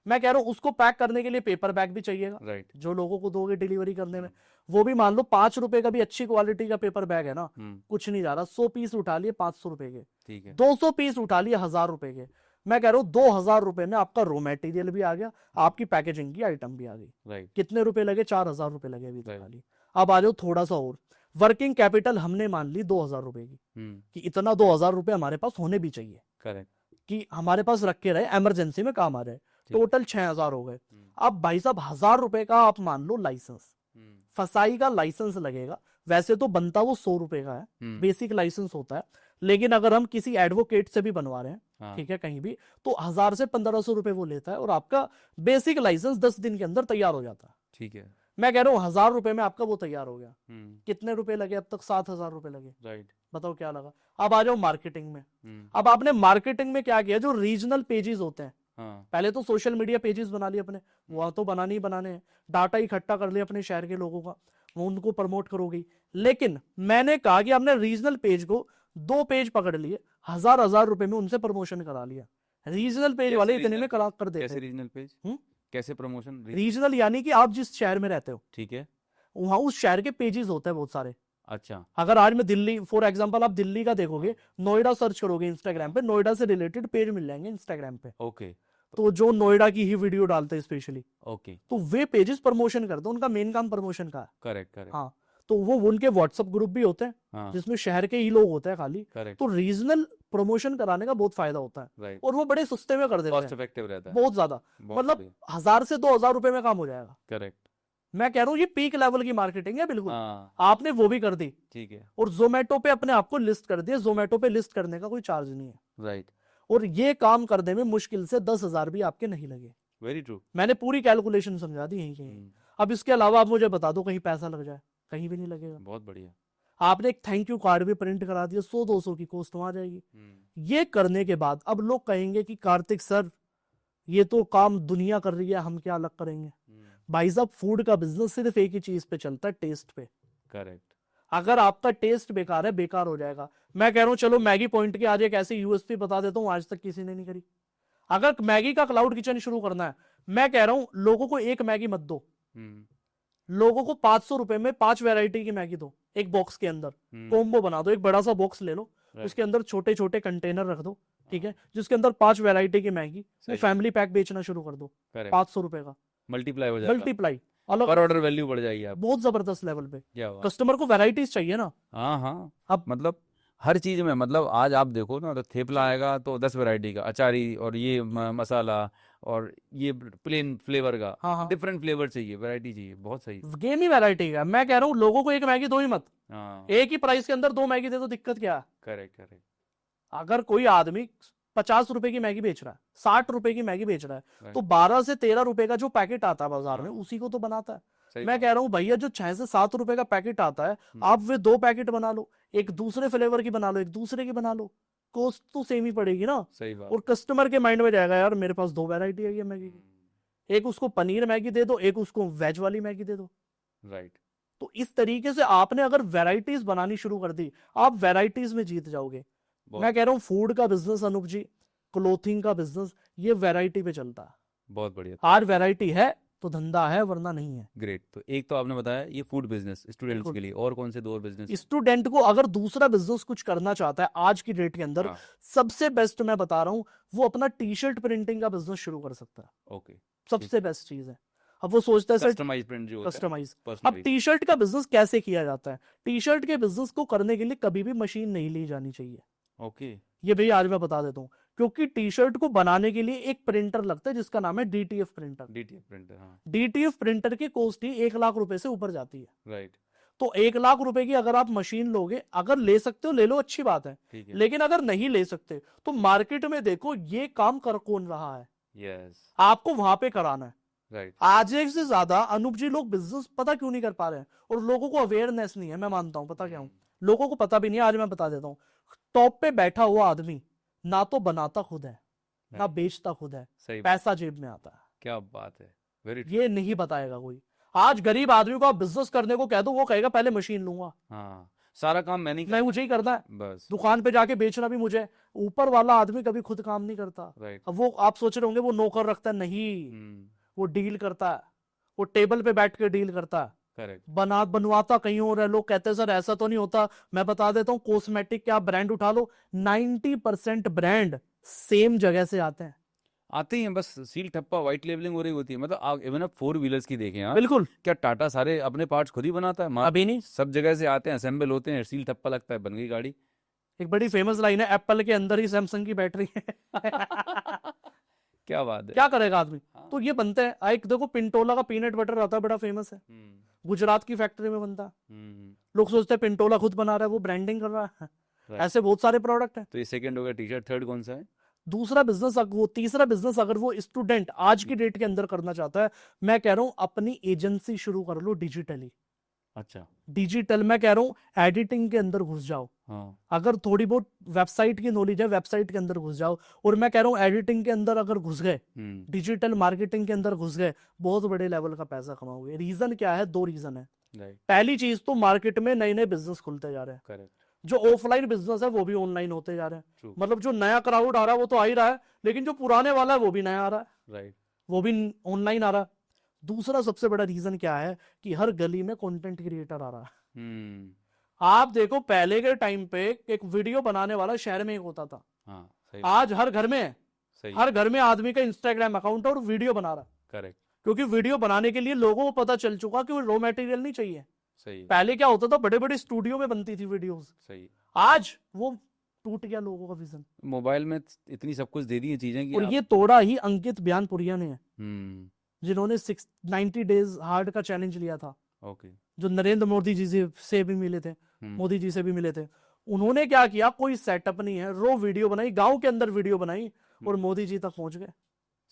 मैं कह रहा हूँ उसको पैक करने के लिए पेपर बैग भी चाहिएगा, राइट, जो लोगों को दोगे डिलीवरी करने में, वो भी मान लो 5 रुपए का भी अच्छी क्वालिटी का पेपर बैग है ना, कुछ नहीं जा रहा। 100 पीस उठा लिए 500 रुपए के, ठीक है। 200 पीस उठा लिए 1000 रुपए के। मैं कह रहा हूँ 2000 रुपए में आपका रॉ मटेरियल भी आ गया, आपकी पैकेजिंग की आइटम भी आ गई, राइट। कितने रुपए लगे? 4000 रुपए लगे अभी तक खाली। अब आ जाओ थोड़ा सा और, वर्किंग कैपिटल हमने मान ली 2000 रुपए की, कि इतना 2000 रुपए हमारे पास होने भी चाहिए, करेक्ट, कि हमारे पास रख के रहे, इमरजेंसी में काम आ जाए। टोटल 6000 हो गए। अब भाई साहब 1000 रुपए का आप मान लो लाइसेंस, फसाई का लाइसेंस लगेगा। वैसे तो बनता वो 100 रुपए का है, बेसिक लाइसेंस होता है, लेकिन अगर हम किसी एडवोकेट से भी बनवा रहे हैं, ठीक है, कहीं भी, तो 1000 से 1500 रुपए वो लेता है, और आपका बेसिक लाइसेंस 10 दिन के अंदर तैयार हो जाता है, ठीक है। मैं कह रहा हूँ 1000 रुपए में आपका वो तैयार हो गया। कितने रुपए लगे अब तक? 7000 रुपए लगे, राइट। बताओ क्या लगा। अब आ जाओ मार्केटिंग में। अब आपने मार्केटिंग में क्या किया? जो रीजनल पेजेस होते हैं, पहले तो सोशल मीडिया पेजेस बना लिए अपने, वहां तो बनाने ही बनाने हैं, डाटा इकट्ठा कर लिया अपने शहर के लोगों का, वो उनको प्रमोट करोगी। लेकिन मैंने कहा कि आपने रीजनल पेज को 2 पेज पकड़ लिए, 1000 रुपए में उनसे प्रमोशन करा लिया। रीजनल पेज वाले इतने में करा कर देते। कैसे रीजनल पेज? कैसे प्रमोशन? रीजनल यानी कि आप जिस शहर में रहते हो, ठीक है, वहां उस शहर के पेजेस होते हैं बहुत सारे। अच्छा, अगर आज मैं दिल्ली, फॉर एग्जांपल आप दिल्ली का देखोगे, नोएडा सर्च करोगे इंस्टाग्राम पे, नोएडा से रिलेटेड पेज मिल जाएंगे इंस्टाग्राम पे, ओके, तो जो नोएडा की ही वीडियो डालते हैं स्पेशली, ओके, तो वे पेजेस प्रमोशन करते हैं, उनका मेन काम प्रमोशन का है। Correct, correct. हाँ, तो वो उनके व्हाट्सएप ग्रुप भी होते हैं, जिसमें शहर के ही लोग होते हैं खाली, तो रीजनल प्रमोशन कराने का बहुत फायदा होता है, और वो बड़े सस्ते में कर देते हैं, कॉस्ट इफेक्टिव रहता है बहुत ज्यादा, मतलब 1000 से 2000 रुपए में काम हो जाएगा। करेक्ट, मैं कह रहा हूँ ये पीक लेवल की मार्केटिंग है बिल्कुल। आपने वो भी कर दी, ठीक है, और जोमेटो पे अपने आप को लिस्ट कर दिया। जोमेटो पे लिस्ट करने का कोई चार्ज नहीं है, राइट, और ये काम करने में मुश्किल से 10,000 भी आपके नहीं लगे। वेरी ट्रू, मैंने पूरी कैलकुलेशन समझा दी यहीं कहीं। अब इसके अलावा आप मुझे बता दो कहीं पैसा लग जाए, कहीं भी नहीं लगेगा। बहुत बढ़िया। आपने एक थैंक यू कार्ड भी प्रिंट करा दिया, 100-200 की कॉस्ट वहां जाएगी। ये करने के बाद अब लोग कहेंगे कि कार्तिक सर ये तो काम दुनिया कर रही है, हम क्या अलग करेंगे? भाई साहब फूड का बिजनेस सिर्फ एक ही चीज पे चलता है, टेस्ट पे। करेक्ट, अगर आपका टेस्ट बेकार है, बेकार हो जाएगा। मैं कह रहा हूं चलो मैगी पॉइंट की आज एक ऐसी यूएसपी बता देता हूं, आज तक किसी ने नहीं करी। अगर मैगी का क्लाउड किचन शुरू करना है, मैं कह रहा हूं लोगों को एक मैगी मत दो, लोगों को 500 रुपए में 5 वैरायटी की मैगी दो, एक बॉक्स के अंदर कॉम्बो बना दो। एक बड़ा सा बॉक्स ले लो, उसके अंदर छोटे छोटे कंटेनर रख दो, ठीक है, जिसके अंदर 5 वैरायटी की मैगी, वो फैमिली पैक बेचना शुरू कर दो, 500 रुपए का मल्टीप्लाई हो जाएगा, मल्टीप्लाई, अलग पर ऑर्डर वैल्यू बढ़ जाएगी आप, बहुत जबरदस्त लेवल पे। क्या हुआ? कस्टमर को वैरायटीज चाहिए ना। हाँ हाँ, अब मतलब हर चीज में, मतलब आज आप देखो ना, तो थेपला आएगा तो 10 वैरायटी का, अचारी और ये मसाला और ये प्लेन फ्लेवर का, हाँ, डिफरेंट फ्लेवर चाहिए, वैरायटी चाहिए, बहुत सही। गेम ही वैरायटी का। मैं कह रहा हूँ लोगों को एक मैगी दो ही मत, हाँ, एक ही प्राइस के अंदर 2 मैगी दे दो, दिक्कत क्या है? Correct, correct. अगर कोई आदमी 50 रुपए की मैगी बेच रहा है, 60 रुपए की मैगी बेच रहा है, तो 12 से 13 रुपए का जो पैकेट आता है बाजार में, उसी को तो बनाता है। मैं कह रहा हूँ भैया जो 6 से 7 रुपए का पैकेट आता है, आप वे 2 पैकेट बना लो, एक दूसरे फ्लेवर की बना लो, एक दूसरे की बना लो, कॉस्ट तो सेम ही पड़ेगी ना। सही बात। और कस्टमर के माइंड में जाएगा यार मेरे पास 2 वैरायटी है ये मैगी की, एक उसको पनीर मैगी दे दो, एक उसको वेज वाली मैगी दे दो, राइट। तो इस तरीके से आपने अगर वैरायटीज बनानी शुरू कर दी, आप वैरायटीज में जीत जाओगे। मैं कह रहा हूँ फूड का बिजनेस अनूप जी, क्लोथिंग का बिजनेस, ये वैरायटी पे चलता है। बहुत बढ़िया। आज वैरायटी है तो धंधा है, वरना नहीं है। ग्रेट। तो एक तो आपने बताया ये फूड बिजनेस स्टूडेंट्स के लिए, और कौन से 2 बिजनेस? स्टूडेंट को अगर दूसरा बिजनेस कुछ करना चाहता है आज की डेट के अंदर, सबसे बेस्ट मैं बता रहा हूँ, वो अपना टी शर्ट प्रिंटिंग का बिजनेस शुरू कर सकता है। ओके, सबसे बेस्ट चीज है। अब वो सोचता है सर कस्टमाइज प्रिंट जो होता है, कस्टमाइज। अब personalized। टी शर्ट का बिजनेस कैसे किया जाता है? टी शर्ट के बिजनेस को करने के लिए कभी भी मशीन नहीं ली जानी चाहिए। ओके, ये भैया आज मैं बता देता हूँ, क्योंकि टी शर्ट को बनाने के लिए एक प्रिंटर लगता है जिसका नाम है डीटीएफ प्रिंटर। डीटीएफ प्रिंटर, हाँ, डीटीएफ प्रिंटर की कॉस्ट ही 1 लाख रुपए से ऊपर जाती है। राइट। तो 1 लाख रुपए की अगर आप मशीन लोगे, अगर ले सकते हो ले लो, अच्छी बात है, ठीक है। लेकिन अगर नहीं ले सकते तो मार्केट में देखो ये काम कर कौन रहा है, यस, आपको वहां पे कराना है। राइट। आज एक से ज्यादा अनूप जी लोग बिजनेस पता क्यों नहीं कर पा रहे हैं, और लोगों को अवेयरनेस नहीं है, मैं मानता हूं, पता क्या हूं, लोगों को पता भी नहीं है। आज मैं बता देता हूं, टॉप पे बैठा हुआ आदमी ना तो बनाता खुद है ना बेचता खुद है, सही, पैसा जेब में आता है, क्या बात है, वेरी ये नहीं बताएगा कोई। आज गरीब आदमी को आप बिजनेस करने को कह दो, वो कहेगा पहले मशीन लूंगा, हाँ, सारा काम मैं नहीं मैं मुझे ही करना है, बस, दुकान पे जाके बेचना भी मुझे। ऊपर वाला आदमी कभी खुद काम नहीं करता। राइट। अब वो आप सोच रहे होंगे वो नौकर रखता है, नहीं, वो डील करता है, वो टेबल पे बैठ के डील करता है, करेक्ट। बनवाता कहीं और है। लोग कहते हैं सर ऐसा तो नहीं होता, मैं बता देता हूँ, कॉस्मेटिक क्या ब्रांड उठा लो, 90% ब्रांड सेम जगह से आते हैं, आते ही हैं, बस सील ठप्पा व्हाइट लेबलिंग हो रही होती है। मतलब इवन आप 4 व्हीलर्स की देखें यार, बिल्कुल। क्या टाटा सारे अपने पार्ट्स खुद ही बनाता है? अभी नहीं, सब जगह से आते हैं, असेंबल होते हैं, सील ठप्पा लगता है, बन गई गाड़ी। एक बड़ी फेमस लाइन है, एप्पल के अंदर ही सैमसंग की बैटरी है। क्या बात है, क्या करेगा आदमी, हाँ। तो ये बनते हैं। एक देखो पिंटोला का पीनट बटर आता है, बड़ा फेमस है, गुजरात की फैक्ट्री में बनता है। लोग सोचते हैं पिंटोला खुद बना रहा है, वो ब्रांडिंग कर रहा है। Right. ऐसे बहुत सारे प्रोडक्ट हैं। तो ये सेकंड हो गया टी शर्ट, थर्ड कौन सा है? दूसरा बिजनेस, वो तीसरा बिजनेस अगर वो स्टूडेंट आज की डेट के अंदर करना चाहता है, मैं कह रहा हूं अपनी एजेंसी शुरू कर लो डिजिटली। अच्छा, डिजिटल मैं कह रहा हूं एडिटिंग के अंदर घुस जाओ। हाँ, अगर थोड़ी बहुत वेबसाइट की नॉलेज है, वेबसाइट के अंदर घुस जाओ। और मैं कह रहा हूं एडिटिंग के अंदर अगर घुस गए, डिजिटल मार्केटिंग के अंदर घुस गए, बहुत बड़े लेवल का पैसा कमाओगे। रीजन क्या है? 2 रीजन है। राइट, पहली चीज तो मार्केट में नए नए बिजनेस खुलते जा रहे हैं, करेक्ट, जो ऑफलाइन बिजनेस है वो भी ऑनलाइन होते जा रहे हैं। ट्रू, मतलब जो नया क्राउड आ रहा है वो तो आ ही रहा है, लेकिन जो पुराने वाला है वो भी नया आ रहा है, राइट, वो भी ऑनलाइन आ रहा है। दूसरा सबसे बड़ा रीजन क्या है कि हर गली में कंटेंट क्रिएटर आ रहा है। आप देखो पहले के टाइम पे एक वीडियो बनाने वाला शहर में एक होता था, हाँ, सही, आज हर घर में है। सही, हर घर में आदमी का इंस्टाग्राम अकाउंट है और वीडियो बना रहा है, करेक्ट, क्योंकि वीडियो बनाने के लिए लोगों को पता चल चुका कि वो रॉ मटेरियल नहीं चाहिए। सही, पहले क्या होता था, बड़े बड़े स्टूडियो में बनती थी वीडियोस, सही। आज वो टूट गया लोगों का विजन, मोबाइल में इतनी सब कुछ दे दी है चीजें कि और ये तोड़ा ही अंकित ब्यानपुरिया ने है, हम्म, जिन्होंने 90 डेज हार्ड का चैलेंज लिया था, ओके, जो नरेंद्र मोदी जी से भी मिले थे, मोदी जी से भी मिले थे। उन्होंने क्या किया, कोई सेटअप नहीं है, रो वीडियो बनाई, गांव के अंदर वीडियो बनाई और मोदी जी तक पहुंच गए।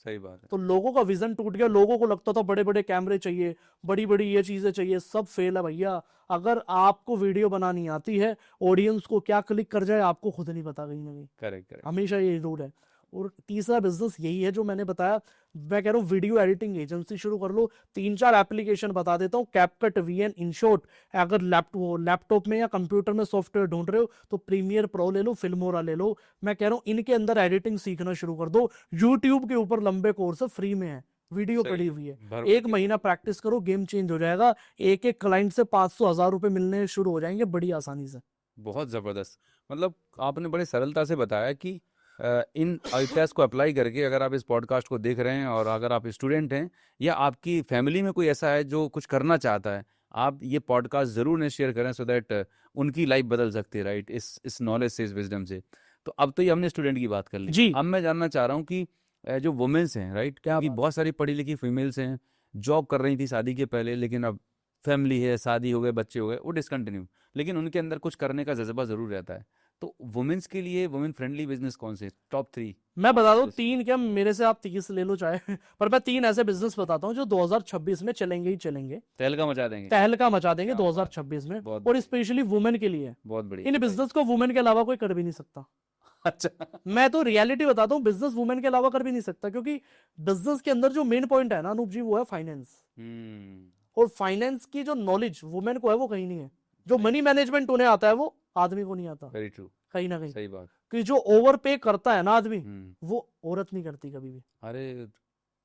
सही बात है। तो लोगों का विजन टूट गया, लोगों को लगता था बड़े बड़े कैमरे चाहिए, बड़ी बड़ी ये चीजें चाहिए, सब फेल है भैया। अगर आपको वीडियो बनानी आती है, ऑडियंस को क्या क्लिक कर जाए आपको खुद नहीं पता, कहीं ना कहीं करेक्ट, करेक्ट, हमेशा ये रूल है। और तीसरा बिजनेस यही है जो मैंने बताया, मैं कह रहा हूँ वीडियो एडिटिंग एजेंसी शुरू कर लो। 3-4 एप्लीकेशन बता देता हूँ, कैपकट, वीएन, इनशॉट। अगर लैपटॉप में या कंप्यूटर में सॉफ्टवेयर ढूंढ रहे हो तो प्रीमियर प्रो ले लो, फिल्मोरा ले लो। मैं कह रहा हूँ इनके अंदर एडिटिंग सीखना शुरू कर दो। यूट्यूब के ऊपर लंबे कोर्स फ्री में है, वीडियो सही, पड़ी हुई है, भर 1 महीना प्रैक्टिस करो, गेम चेंज हो जाएगा। एक एक क्लाइंट से 500-1000 रुपए मिलने शुरू हो जाएंगे बड़ी आसानी से। बहुत ज़बरदस्त। मतलब आपने बड़े सरलता से बताया कि इन आइडियाज़ को अप्लाई करके, अगर आप इस पॉडकास्ट को देख रहे हैं और अगर आप स्टूडेंट हैं या आपकी फैमिली में कोई ऐसा है जो कुछ करना चाहता है, आप ये पॉडकास्ट ज़रूर ने शेयर करें, सो दैट उनकी लाइफ बदल सकती है, राइट, इस नॉलेज से, इस विजडम से। तो अब तो ये हमने स्टूडेंट की बात कर ली जी। अब मैं जानना चाह रहा हूँ कि जो वुमेन्स हैं, राइट, क्या अभी बहुत सारी पढ़ी लिखी फीमेल्स हैं, जॉब कर रही थी शादी के पहले, लेकिन अब फैमिली है, शादी हो गए, बच्चे हो गए, वो डिसकंटिन्यू, लेकिन उनके अंदर कुछ करने का जज्बा ज़रूर रहता है। तो वुमेन्स के लिए वुमेन फ्रेंडली बिजनेस कौन से टॉप 3? मैं बता दूं 3 क्या, मेरे से आप 30 ले लो चाहे, पर मैं 3 ऐसे बिजनेस बताता हूं जो 2026 में चलेंगे ही चलेंगे, तहलका मचा देंगे, तहलका मचा देंगे क्या बात 2026 में, बहुत और बढ़िया, स्पेशली वुमेन के लिए। बहुत बढ़िया, इन बताइए। बिजनेस को वुमेन के अलावा कोई कर भी नहीं सकता। अच्छा, मैं तो रियलिटी बताता हूँ, बिजनेस वुमेन के अलावा कर भी नहीं सकता, क्योंकि बिजनेस के अंदर जो मेन पॉइंट है ना अनूप जी, वो है फाइनेंस। और फाइनेंस की जो नॉलेज वुमेन को है वो कहीं नहीं है। जो मनी मैनेजमेंट उन्हें आता है वो आदमी को नहीं आता, वेरी ट्रू, कहीं ना कहीं। सही बात। कि जो ओवर पे करता है ना आदमी, वो औरत नहीं करती कभी भी। अरे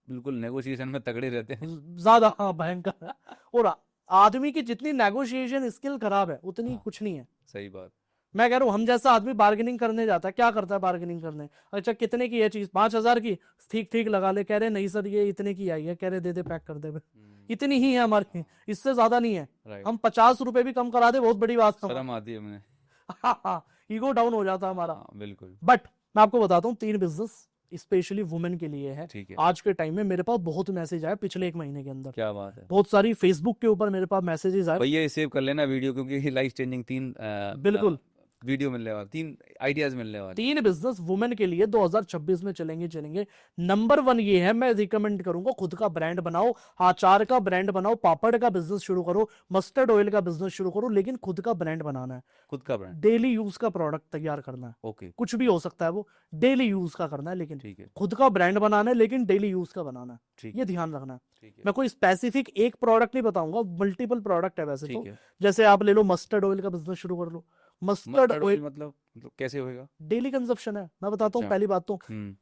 बिल्कुल नेगोशिएशन में तगड़े रहते हैं, ज्यादा, हाँ, भयंकर। और आदमी की जितनी नेगोशिएशन स्किल खराब है उतनी हाँ, कुछ नहीं है। सही बात। मैं कह रहा हूँ हम जैसा आदमी बार्गेनिंग करने जाता है, क्या करता है बार्गेनिंग करने, अच्छा कितने की ये चीज, 5000 की, ठीक ठीक लगा ले, कह रहे नहीं सर ये इतने की आई है, कह रहे दे दे पैक कर दे, इतनी ही है हमारी, इससे ज्यादा नहीं है। राइट, हम 50 रुपए भी कम करा दे, बहुत बड़ी बात है। शर्म आती है मुझे। ईगो डाउन हो जाता है हमारा। हाँ, बिल्कुल। बट मैं आपको बताता हूँ 3 बिजनेस स्पेशली वुमेन के लिए है। ठीक है, आज के टाइम में मेरे पास बहुत मैसेज आए पिछले 1 महीने के अंदर, क्या बात है। बहुत सारी फेसबुक के ऊपर मेरे पास मैसेजेस आए। भैया ये सेव कर लेना वीडियो, क्योंकि लाइफ चेंजिंग 3 बिल्कुल। वीडियो मिलने वाला, 3 आइडियाज मिलने वाले। 3 बिजनेस वुमेन के लिए 2026 में चलेंगे। नंबर 1 ये है, मैं रिकमेंड करूंगा खुद का ब्रांड बनाओ, अचार का ब्रांड बनाओ, पापड़ का बिजनेस शुरू करो, मस्टर्ड ऑयल का बिजनेस शुरू करो, लेकिन खुद का ब्रांड बनाना है। खुद का ब्रांड, डेली यूज का प्रोडक्ट तैयार करना है, ओके, कुछ भी हो सकता है वो, डेली यूज का करना है, लेकिन ठीक है, खुद का ब्रांड बनाना है, लेकिन डेली यूज का बनाना है, ठीक ये ध्यान रखना है। ठीक है, मैं कोई स्पेसिफिक एक प्रोडक्ट नहीं बताऊंगा, मल्टीपल प्रोडक्ट है वैसे तो। ठीक है। जैसे आप ले लो मस्टर्ड ऑयल का बिजनेस शुरू कर लो। मस्टर्ड मस्टर्ड ऑयल ऑयल मतलब कैसे होएगा? डेली कंजप्शन है, मैं बताता हूँ। अच्छा। पहली बात तो हम्म,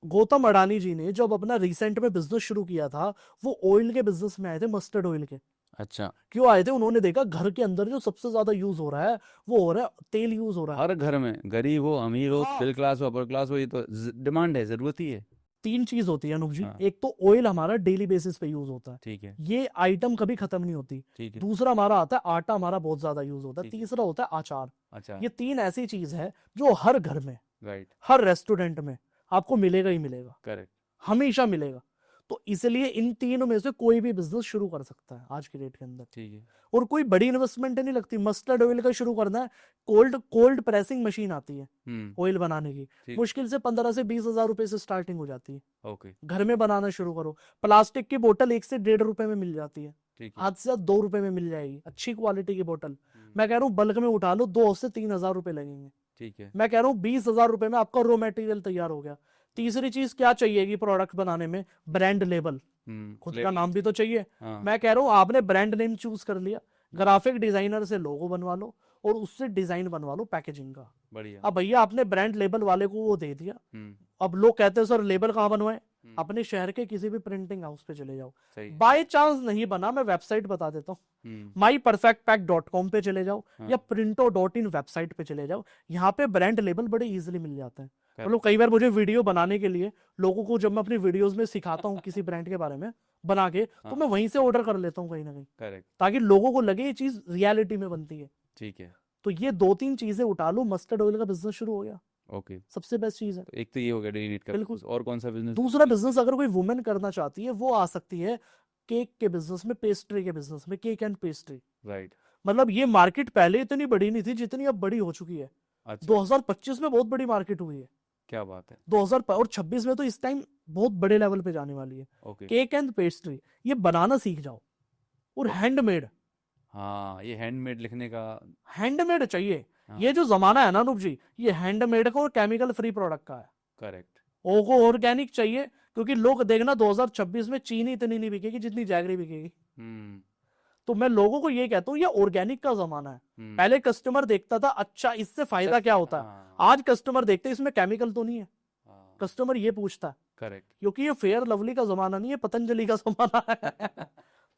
गौतम अडानी जी ने जब अपना रिसेंट में बिजनेस शुरू किया था, वो ऑयल के बिजनेस में आए थे, मस्टर्ड ऑयल के। अच्छा, क्यों आए थे? उन्होंने देखा घर के अंदर जो सबसे ज्यादा यूज हो रहा है वो हो रहा है तेल यूज हो रहा है। हर घर में, गरीब हो अमीर हो, हाँ। मिडिल क्लास हो अपर क्लास हो, ये तो डिमांड है, जरूरत ही है। 3 चीज होती है अनूप जी। हाँ। एक तो ऑयल हमारा डेली बेसिस पे यूज होता है, ठीक है, ये आइटम कभी खत्म नहीं होती। ठीक है, दूसरा हमारा आता है आटा, हमारा बहुत ज्यादा यूज होता है। ठीक है। तीसरा होता है अचार। अच्छा, ये 3 ऐसी चीज है जो हर घर में, राइट, हर रेस्टोरेंट में आपको मिलेगा ही मिलेगा, करेक्ट, हमेशा मिलेगा। तो इसलिए इन तीनों में से कोई भी बिजनेस शुरू कर सकता है आज के डेट के अंदर, ठीक है, और कोई बड़ी इन्वेस्टमेंट नहीं लगती। मस्टर्ड ऑयल का शुरू करना है, कोल्ड प्रेसिंग मशीन आती है ऑयल बनाने की, ठीक, मुश्किल से 15 से 20 हजार रुपए से स्टार्टिंग हो जाती है। ओके, घर में बनाना शुरू करो। प्लास्टिक की बोतल 1 से 1.5 रुपए में मिल जाती है, ठीक है, हाथ से 2 रुपए में मिल जाएगी, अच्छी क्वालिटी की बोतल। हम्म, मैं कह रहा हूँ बल्क में उठा लो, 2 से 3 हजार रुपए लगेंगे। ठीक है, मैं कह रहा हूँ 20 हजार रुपए में आपका रॉ मटेरियल तैयार हो गया। तीसरी चीज क्या चाहिएगी प्रोडक्ट बनाने में? ब्रांड लेबल, खुद का नाम भी तो चाहिए। हाँ, मैं कह रहा हूँ आपने ब्रांड नेम चूज कर लिया, ग्राफिक डिजाइनर से लोगो बनवा लो और उससे डिजाइन बनवा लो पैकेजिंग का। बढ़िया, अब भैया आपने ब्रांड लेबल वाले को वो दे दिया, हम्म, अब लोग कहते हैं सर लेबल कहाँ बनवाए? हम्म, अपने शहर के किसी भी प्रिंटिंग हाउस पे चले जाओ। सही है, बाय चांस नहीं बना, मैं वेबसाइट बता देता हूँ, हम्म, myperfectpack.com पे चले जाओ हाँ, या printo.in वेबसाइट पे चले जाओ। यहाँ पे ब्रांड लेबल बड़े इजीली मिल जाते हैं। correct, मतलब कई बार मुझे वीडियो बनाने के लिए लोगों को जब मैं अपनी वीडियोस में सिखाता हूँ किसी ब्रांड के बारे में बना के, तो हाँ, मैं वहीं से ऑर्डर कर लेता हूँ कहीं ना कहीं, करेक्ट, ताकि लोगों को लगे ये चीज रियलिटी में बनती है। ठीक है, तो ये 2-3 चीजें उठा लो, मस्टर्ड ऑयल का बिजनेस शुरू हो गया, ओके। सबसे बेस्ट चीज है। तो एक तो ये हो गया डेली नीड का बिल्कुल। business, और कौन सा बिजनेस? दूसरा बिजनेस अगर कोई वुमेन करना चाहती है वो आ सकती है केक के बिजनेस में, पेस्ट्री के बिजनेस में, केक एंड पेस्ट्री। राइट, मतलब ये मार्केट पहले इतनी बड़ी नहीं थी जितनी अब बड़ी हो चुकी है। अच्छा, 2025 में बहुत बड़ी मार्केट हुई है, क्या बात है, 2026 में तो इस टाइम बहुत बड़े लेवल पे जाने वाली है। ओके, केक एंड पेस्ट्री ये बनाना सीख जाओ, और हैंडमेड, हाँ, ये हैंडमेड लिखने का, हैंडमेड चाहिए। हाँ, ये जो जमाना है ना अनूप जी, ये हैंडमेड का और केमिकल फ्री प्रोडक्ट का है। करेक्ट, ओको ऑर्गेनिक चाहिए, क्योंकि लोग देखना 2026 में चीनी इतनी नहीं बिकेगी जितनी जैगरी बिकेगी। हम्म, तो मैं लोगों को ये कहता हूँ ये ऑर्गेनिक का जमाना है। हम्म, पहले कस्टमर देखता था अच्छा इससे फायदा क्या होता है, हाँ, आज कस्टमर देखते हैं इसमें केमिकल तो नहीं है, हाँ, कस्टमर ये पूछता है। करेक्ट, क्योंकि ये फेयर लवली का जमाना नहीं है, पतंजलि का जमाना है।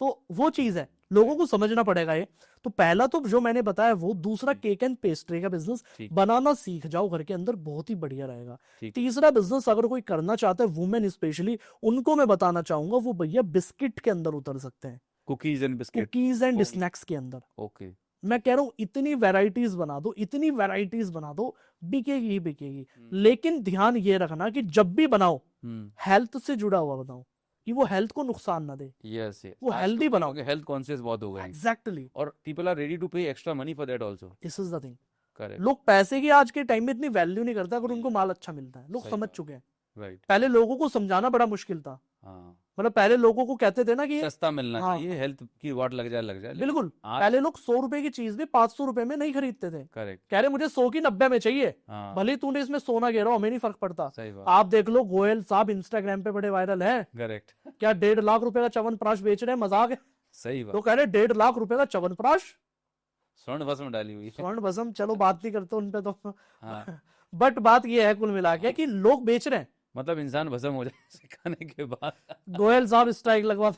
तो वो चीज है, लोगों को समझना पड़ेगा ये। तो पहला तो जो मैंने बताया वो, दूसरा केक एंड पेस्ट्री का बिजनेस ठीक, बनाना सीख जाओ घर के अंदर, बहुत ही बढ़िया रहेगा। ठीक, तीसरा बिजनेस अगर कोई करना चाहता है वुमेन स्पेशली, उनको मैं बताना चाहूंगा वो भैया बिस्किट के अंदर उतर सकते हैं, cookies and biscuit, cookies and okay, snacks के अंदर। ओके, मैं कह रहा हूं इतनी वैरायटीज बना दो, इतनी वैरायटीज बना दो, बिकेगी ही बिकेगी। लेकिन ध्यान ये रखना कि जब भी बनाओ हेल्थ से जुड़ा हुआ बनाओ, कि वो हेल्थ को नुकसान ना दे, यस, यस, वो हेल्दी बनाओ। हेल्थ कॉन्शियस बहुत हो गए हैं, एग्जैक्टली, और पीपल आर रेडी टू पे extra money for that also, this is the thing. Correct, लोग पैसे की आज के टाइम में इतनी वैल्यू नहीं करते अगर उनको माल अच्छा मिलता है, लोग सही समझ बात। चुके हैं। राइट, पहले लोगों को समझाना बड़ा मुश्किल था, हाँ, मतलब पहले लोगों को कहते थे ना कि सस्ता मिलना हाँ, चाहिए, हेल्थ की वाट लग जाए लेकिन बिल्कुल। आज, पहले लोग 100 रुपए की चीज भी 500 रुपए में नहीं खरीदते थे, करेक्ट, कह रहे मुझे 100 की 90 में चाहिए, हाँ, भले तूने इसमें सोना गिरा हमें नहीं फर्क पड़ता। सही बात, आप देख लो गोयल साहब इंस्टाग्राम पे बड़े वायरल हैं, करेक्ट, क्या 1.5 लाख रुपए का च्यवनप्राश बेच रहे हैं, मजाक है? सही बात, तो कह रहे 1.5 लाख रुपए का च्यवनप्राश, स्वर्ण भस्म डाली हुई है, स्वर्ण भस्म, चलो बात नहीं करते उन पे तो। हाँ, बट बात ये है कुल मिला के कि लोग बेच रहे हैं। मतलब इंसान भस्म हो जाए सिखाने के बाद। गोयल साहब स्ट्राइक लगवा,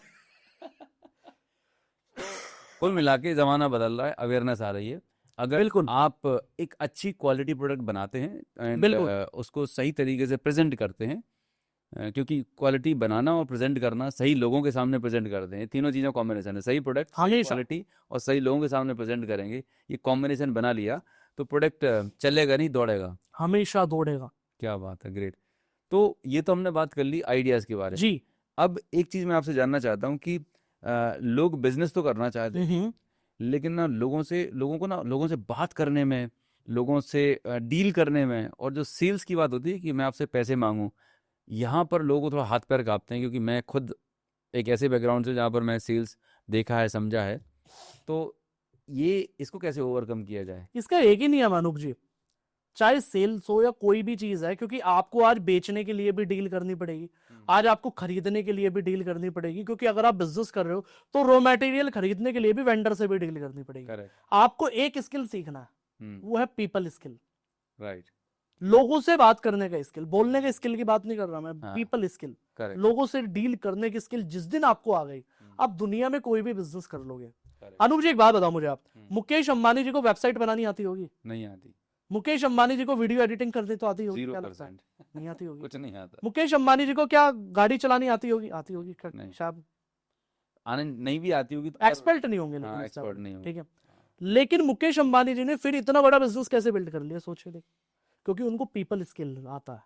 कुल मिला के जमाना बदल रहा है, अवेयरनेस आ रही है। अगर बिल्कुल आप एक अच्छी क्वालिटी प्रोडक्ट बनाते हैं एंड बिल्कुल। उसको सही तरीके से प्रेजेंट करते हैं, क्योंकि क्वालिटी बनाना और प्रेजेंट करना, सही लोगों के सामने प्रेजेंट करते हैं, तीनों चीज़ों कॉम्बिनेशन है, सही प्रोडक्ट, हमेशा क्वालिटी और सही लोगों के सामने प्रेजेंट करेंगे, ये कॉम्बिनेशन बना लिया तो प्रोडक्ट चलेगा नहीं, दौड़ेगा। हमेशा दौड़ेगा। क्या बात है, ग्रेट। तो ये तो हमने बात कर ली आइडियाज के बारे में। जी। अब एक चीज मैं आपसे जानना चाहता हूँ कि लोग बिजनेस तो करना चाहते हैं, लेकिन ना लोगों से बात करने में, लोगों से डील करने में, और जो सेल्स की बात होती है कि मैं आपसे पैसे मांगूं, यहाँ पर लोगों को थोड़ा हाथ पैर कांपते हैं, क्योंकि मैं खुद एक ऐसे बैकग्राउंड से जहाँ पर मैं सेल्स देखा है, समझा है। तो ये इसको कैसे ओवरकम किया जाए? इसका एक ही नियम है अनूप जी, चाहे सेल्स हो या कोई भी चीज है, क्योंकि आपको आज बेचने के लिए भी डील करनी पड़ेगी, आज आपको खरीदने के लिए भी डील करनी पड़ेगी, क्योंकि अगर आप बिजनेस कर रहे हो तो रॉ मटेरियल खरीदने के लिए भी वेंडर से भी डील करनी पड़ेगी। करेक्ट। आपको एक स्किल सीखना है, वो है पीपल स्किल। राइट। लोगों से बात करने का स्किल, बोलने के स्किल की बात नहीं कर रहा मैं, हाँ। People skill, correct. लोगों से डील करने की स्किल जिस दिन आपको आ गई, आप दुनिया में कोई भी बिजनेस कर लोगे। अनूप जी एक बात बताओ मुझे, आप मुकेश अंबानी जी को वेबसाइट बनानी आती होगी? नहीं आती। मुकेश अंबानी जी को वीडियो एडिटिंग करनी तो आती होगी? क्या लगता है? 0%। नहीं आती होगी। कुछ नहीं आता। मुकेश अंबानी जी को क्या गाड़ी चलानी आती होगी? आती होगी नहीं। शायद आने नहीं भी आती होगी तो एक्सपर्ट नहीं होंगे, लेकिन एक्सपर्ट नहीं होंगे। ठीक है। लेकिन मुकेश अंबानी जी ने फिर इतना बड़ा बिजनेस कैसे बिल्ड कर लिया, सोचिए देख, क्योंकि उनको पीपल स्किल आता है,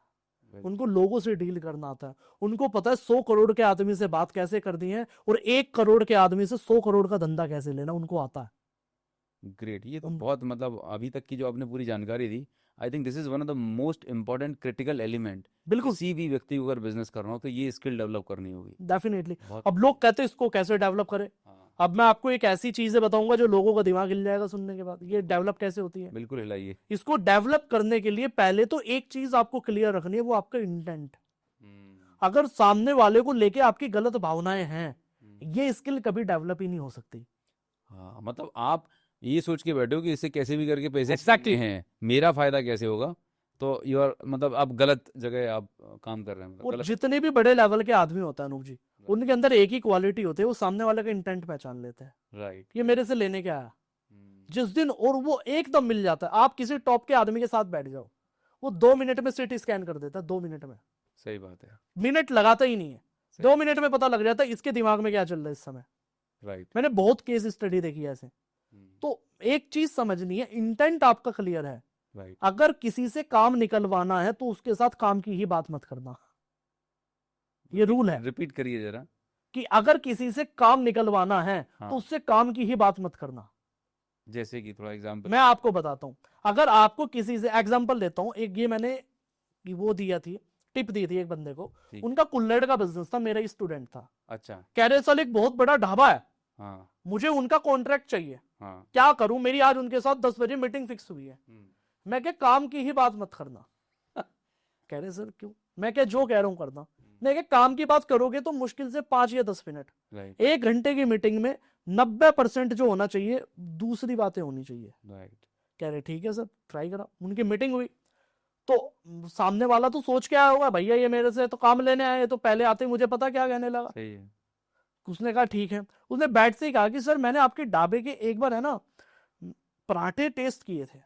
उनको लोगों से डील करना आता है, उनको पता है 100 करोड़ के आदमी से बात कैसे करनी है और 1 करोड़ के आदमी से 100 करोड़ का धंधा कैसे लेना, उनको आता है। ग्रेट। ये तो बहुत, मतलब अभी तक की जो आपने पूरी जानकारी दी, I think this is one of the most important critical element. बिल्कुल। किसी भी व्यक्ति को अगर बिजनेस करना हो तो ये स्किल डेवलप करनी होगी। डेफिनेटली। अब लोग कहते हैं इसको कैसे डेवलप करें। अब मैं आपको एक ऐसी चीजें बताऊंगा जो लोगों का दिमाग हिल जाएगा सुनने के बाद, ये डेवलप कैसे होती है। बिल्कुल हिलाइए। इसको डेवलप करने के लिए पहले तो एक चीज आपको क्लियर रखनी है, वो आपका इंटेंट। अगर सामने वाले को लेके आपकी गलत भावनाएं हैं, ये स्किल कभी डेवलप ही नहीं हो सकती। हाँ, मतलब आप ये सोच के बैठे हो कि इससे कैसे भी करके पैसे Exactly. हैं, मेरा फायदा कैसे होगा, तो यू आर, मतलब आप गलत जगह आप काम कर रहे हैं, मतलब और गलत। जितने भी बड़े लेवल के आदमी होता है अनूप जी, उनके अंदर एक ही क्वालिटी होती है, वो सामने वाले का इंटेंट पहचान लेते हैं। राइट। ये मेरे से लेने क्या आया, जिस दिन और वो एकदम मिल जाता है। आप किसी टॉप के आदमी के साथ बैठ जाओ, वो 2 मिनट में सिटी स्कैन कर देता है, 2 मिनट में। सही बात है। मिनट लगाता ही नहीं है, 2 मिनट में पता लग जाता है इसके दिमाग में क्या चल रहा है इस समय। राइट। मैंने बहुत केस स्टडी देखी है ऐसे। तो एक चीज समझनी है, इंटेंट आपका क्लियर है। राइट। अगर किसी से काम निकलवाना है तो उसके साथ काम की ही बात मत करना, ये रूल है। रिपीट करिए जरा। कि अगर किसी से काम निकलवाना है हाँ। तो उससे काम की ही बात मत करना। जैसे कि थोड़ा एग्जांपल मैं आपको बताता हूं, अगर आपको किसी से एग्जांपल देता हूं, एक ये मैंने वो दिया थी, टिप दी थी एक बंदे को, उनका कुल्हड़ का बिजनेस था, मेरा स्टूडेंट था। अच्छा। कह रहे सर एक बहुत बड़ा ढाबा है, हाँ। मुझे उनका कॉन्ट्रैक्ट चाहिए, हाँ। क्या करूं, मेरी आज उनके साथ 10 बजे मीटिंग फिक्स हुई है। मैं क्या काम की ही बात मत करना। कह रहे सर क्यों? मैं क्या जो कह रहा हूं करना। मैं क्या काम की बात करोगे तो मुश्किल से 5 या 10 मिनट, 1 घंटे की मीटिंग में 90% जो होना चाहिए दूसरी बातें होनी चाहिए। कह रहे ठीक है सर, ट्राई करा। उनकी मीटिंग हुई तो सामने वाला तो सोच के आया होगा, भैया ये मेरे से तो काम लेने आए, तो पहले आते ही मुझे पता क्या कहने लगा। सही है। उसने कहा ठीक है। उसने बैठ से ही कहा कि सर मैंने आपके ढाबे के एक बार है ना पराठे टेस्ट किए थे,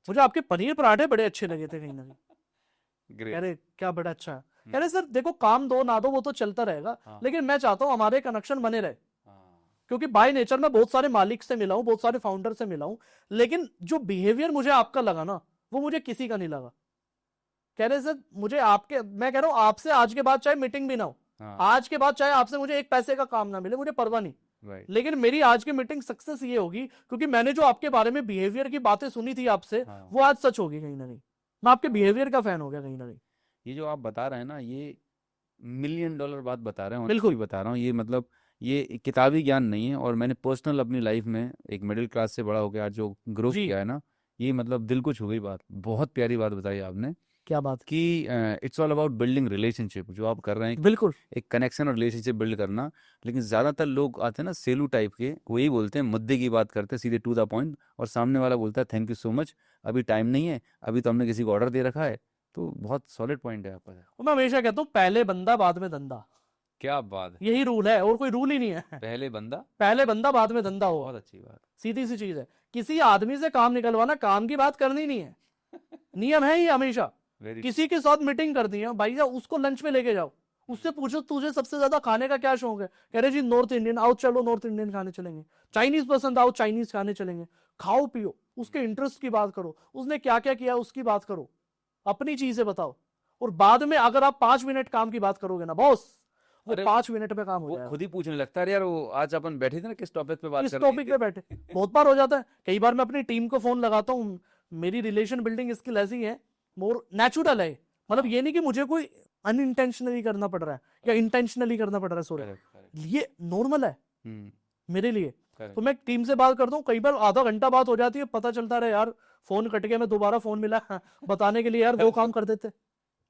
मुझे आपके पनीर पराठे बड़े अच्छे लगे थे कहीं ना कहीं। कह रहे क्या बड़ा अच्छा है। कह रहे सर देखो काम दो ना दो वो तो चलता रहेगा, लेकिन मैं चाहता हूं हमारे कनेक्शन बने रहे, क्योंकि बाय नेचर में बहुत सारे मालिक से मिला हूं, बहुत सारे फाउंडर से मिला हूं, लेकिन जो बिहेवियर मुझे आपका लगा ना वो मुझे किसी का नहीं लगा। कह रहे सर मुझे आपके, मैं कह रहा हूं आपसे आज के बाद चाहे मीटिंग भी ना हो, आज के बाद चाहे आपसे मुझे एक पैसे का काम ना मिले, मुझे परवाह नहीं, लेकिन मेरी आज की मीटिंग सक्सेस ये होगी क्योंकि मैंने जो आपके बारे में बिहेवियर की बातें सुनी थी आपसे, वो आज सच होगी कहीं ना कहीं। मैं आपके बिहेवियर का फैन हो गया कहीं ना कहीं। ये जो आप बता रहे हैं ना, ये $1,000,000 बात बता रहे हैं। बिल्कुल बता रहा हूँ, ये मतलब ये किताबी ज्ञान नहीं है, और मैंने पर्सनल अपनी लाइफ में एक मिडिल क्लास से बड़ा होकर आज जो ग्रो किया है ना, ये मतलब दिल को छू गई बात। बहुत प्यारी बात बताई आपने। क्या बात? कि it's all about building relationship, जो आप कर रहे हैं, बिल्कुल एक कनेक्शन और रिलेशनशिप बिल्ड करना। लेकिन ज़्यादातर लोग आते हैं ना सेलू टाइप के, वो यही बोलते हैं, मुद्दे की बात करते हैं, सीधे टू द पॉइंट, और सामने वाला बोलता है थैंक यू सो मच, अभी टाइम नहीं है, अभी तो हमने किसी को ऑर्डर दे रखा है। तो बहुत सॉलिड पॉइंट है आपका। मैं हमेशा कहता हूँ पहले बंदा बाद में धंधा। क्या बात है, यही रूल है और कोई रूल ही नहीं है। पहले बंदा बाद में धंधा हो। बहुत अच्छी बात, सीधी सी चीज है। किसी आदमी से काम निकलवाना, काम की बात करनी नहीं है, नियम है ये हमेशा। किसी के साथ मीटिंग करनी है, भाई साहब उसको लंच में लेके जाओ, उससे पूछो तुझे सबसे ज्यादा खाने का क्या शौक है, कह रहे जी नॉर्थ इंडियन, आओ चलो नॉर्थ इंडियन खाने चलेंगे। चाइनीज पसंद, आओ चाइनीज खाने चलेंगे। खाओ पियो, उसके इंटरेस्ट की बात करो, उसने क्या क्या किया उसकी बात करो, अपनी चीजें बताओ। और बाद में अगर आप 5 मिनट काम की बात करोगे ना बॉस, वो अरे 5 मिनट में काम हो वो जाएगा। खुद ही पूछने लगता है यार, वो आज अपन बैठे थे ना, किस टॉपिक पे बात इस करनी टॉपिक थी। पे बैठे बहुत बार हो जाता है। कई बार मैं अपनी टीम को फोन लगाता हूँ, मेरी रिलेशन बिल्डिंग स्किल ऐसी है, मोर नेचुरल है, मतलब ये नहीं कि मुझे कोई अनइंटेंशनली करना पड़ रहा है या इंटेंशनली करना पड़ रहा है, सॉरी, Correct, correct. ये नॉर्मल है मेरे लिए। Correct. तो मैं टीम से बात करता हूँ, कई बार आधा घंटा बात हो जाती है, पता चलता रहे यार फोन कट गया, मैं दोबारा फोन मिला बताने के लिए यार 2 काम कर देते।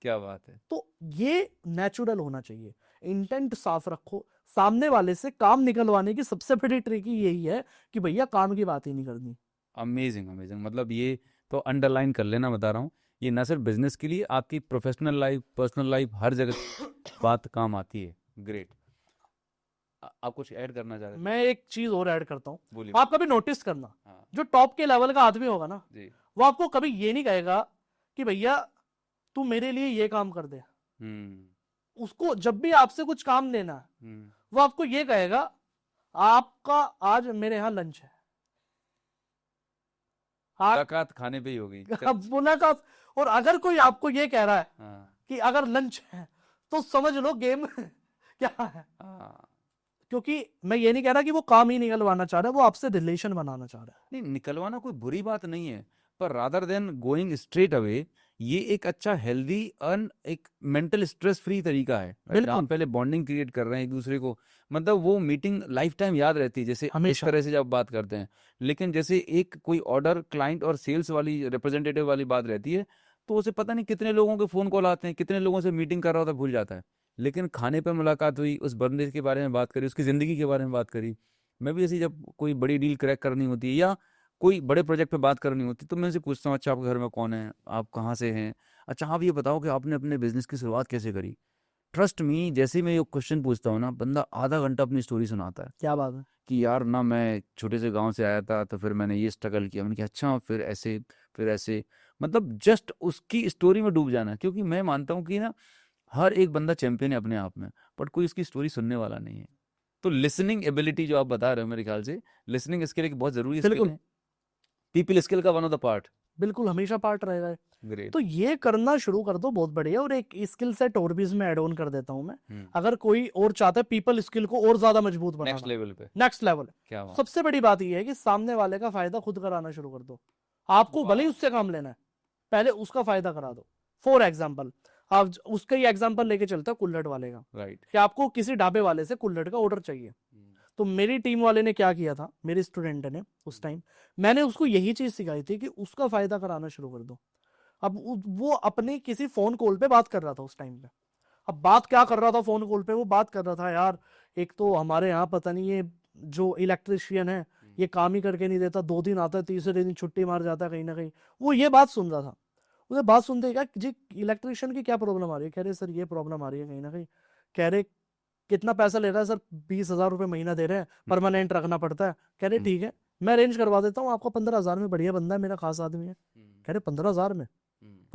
क्या बात है। तो ये नेचुरल होना चाहिए, इंटेंट साफ रखो। सामने वाले से काम निकलवाने की सबसे बड़ी ट्रिक यही है कि भैया काम की बात ही नहीं करनी। अमेजिंग अमेजिंग, मतलब ये तो अंडरलाइन कर लेना, बता रहा हूँ, ये ना सिर्फ बिजनेस के लिए, आपकी प्रोफेशनल लाइफ, पर्सनल लाइफ, हर जगह बात काम आती है। ग्रेट। आप कुछ ऐड करना चाह रहे थे? मैं एक चीज और ऐड करता हूँ, बोलिए। आप कभी नोटिस करना, हाँ जो टॉप के लेवल का आदमी होगा ना, जी। वो आपको कभी ये नहीं कहेगा कि भैया तू मेरे लिए ये काम कर दे। उसको जब भी आपसे कुछ काम लेना है, वो आपको ये कहेगा आपका आज मेरे यहाँ लंच है, मुलाकात खाने पे ही होगी। मुलाकात। और अगर कोई आपको ये कह रहा है हाँ कि अगर लंच है तो समझ लो गेम क्या है। हाँ। क्योंकि मैं ये नहीं कह रहा कि वो काम ही निकलवाना चाह रहा है, वो आपसे रिलेशन बनाना चाह रहा है। नहीं, निकलवाना कोई बुरी बात नहीं है, पर rather than going straight away, ये एक अच्छा हेल्दी एक मेंटल स्ट्रेस फ्री तरीका है। बिल्कुल। आप पहले बॉन्डिंग क्रिएट कर रहे हैं एक दूसरे को, मतलब वो मीटिंग लाइफ टाइम याद रहती है, जैसे इस हमेशा। तरह से जब बात करते हैं। लेकिन जैसे एक कोई ऑर्डर क्लाइंट और सेल्स वाली रिप्रेजेंटेटिव वाली बात रहती है, तो उसे पता नहीं कितने लोगों के फोन कॉल आते हैं, कितने लोगों से मीटिंग कर रहा होता है, भूल जाता है। लेकिन खाने पर मुलाकात हुई, उस बंदे के बारे में बात करी, उसकी जिंदगी के बारे में बात करी। मैं भी ऐसी जब कोई बड़ी डील क्रैक करनी होती है या कोई बड़े प्रोजेक्ट पे बात करनी होती है, तो मैं उनसे पूछता हूँ, अच्छा आपके घर में कौन है, आप कहाँ से हैं, अच्छा आप ये बताओ कि आपने अपने बिजनेस की शुरुआत कैसे करी। ट्रस्ट मी, जैसे ही मैं ये क्वेश्चन पूछता हूँ ना, बंदा आधा घंटा अपनी स्टोरी सुनाता है क्या बात है। कि यार ना मैं छोटे से गांव से आया था, तो फिर मैंने ये स्ट्रगल किया। मैंने कहा अच्छा, फिर ऐसे फिर ऐसे, मतलब जस्ट उसकी स्टोरी में डूब जाना। क्योंकि मैं मानता हूँ कि ना हर एक बंदा चैंपियन है अपने आप में, बट कोई उसकी स्टोरी सुनने वाला नहीं है। तो लिसनिंग एबिलिटी जो आप बता रहे हो, मेरे ख्याल से लिसनिंग स्किल एक बहुत जरूरी स्किल बिल्कुल। है, पीपल स्किल का वन ऑफ द पार्ट। बिल्कुल हमेशा पार्ट रहेगा। ग्रेट। तो ये करना शुरू कर दो, बहुत बढ़िया। और एक स्किल सेट और भी इसमें ऐड ऑन कर देता हूं मैं, अगर कोई और चाहता है पीपल स्किल को और ज्यादा मजबूत बनाना, नेक्स्ट लेवल पे, नेक्स्ट लेवल, क्या बात। सबसे बड़ी बात ये है कि सामने वाले का फायदा खुद कराना शुरू कर दो। आपको भले ही उससे काम लेना है, पहले उसका फायदा करा दो। फॉर एग्जाम्पल, आप उसका ही एग्जाम्पल लेके चलता है कुल्हड़ वाले का, राइट। कि आपको किसी ढाबे वाले से कुल्हड़ का ऑर्डर चाहिए। तो मेरी टीम वाले ने क्या किया था, मेरे स्टूडेंट ने उस टाइम, मैंने उसको यही चीज सिखाई थी कि उसका फायदा कराना शुरू कर दो। अब वो अपने किसी फोन कॉल पे बात कर रहा था उस टाइम पे। अब बात क्या कर रहा था फोन कॉल पे, वो बात कर रहा था यार एक तो हमारे यहाँ पता नहीं ये जो इलेक्ट्रिशियन है ये काम ही करके नहीं देता, 2 दिन आता है, तीसरे दिन छुट्टी मार जाता है कहीं ना कहीं। वो ये बात सुन रहा था। उसे बात सुनते क्या जी इलेक्ट्रिशियन की क्या प्रॉब्लम आ रही है, कह रहे सर ये प्रॉब्लम आ रही है कहीं ना कहीं। कह रहे कितना पैसा ले रहा है सर, 20,000 रुपये महीना दे रहे हैं, परमानेंट रखना पड़ता है। कह रहे ठीक है मैं अरेंज करवा देता हूँ आपको 15,000 में, बढ़िया बंदा है मेरा, खास आदमी है। कह रहे 15,000 में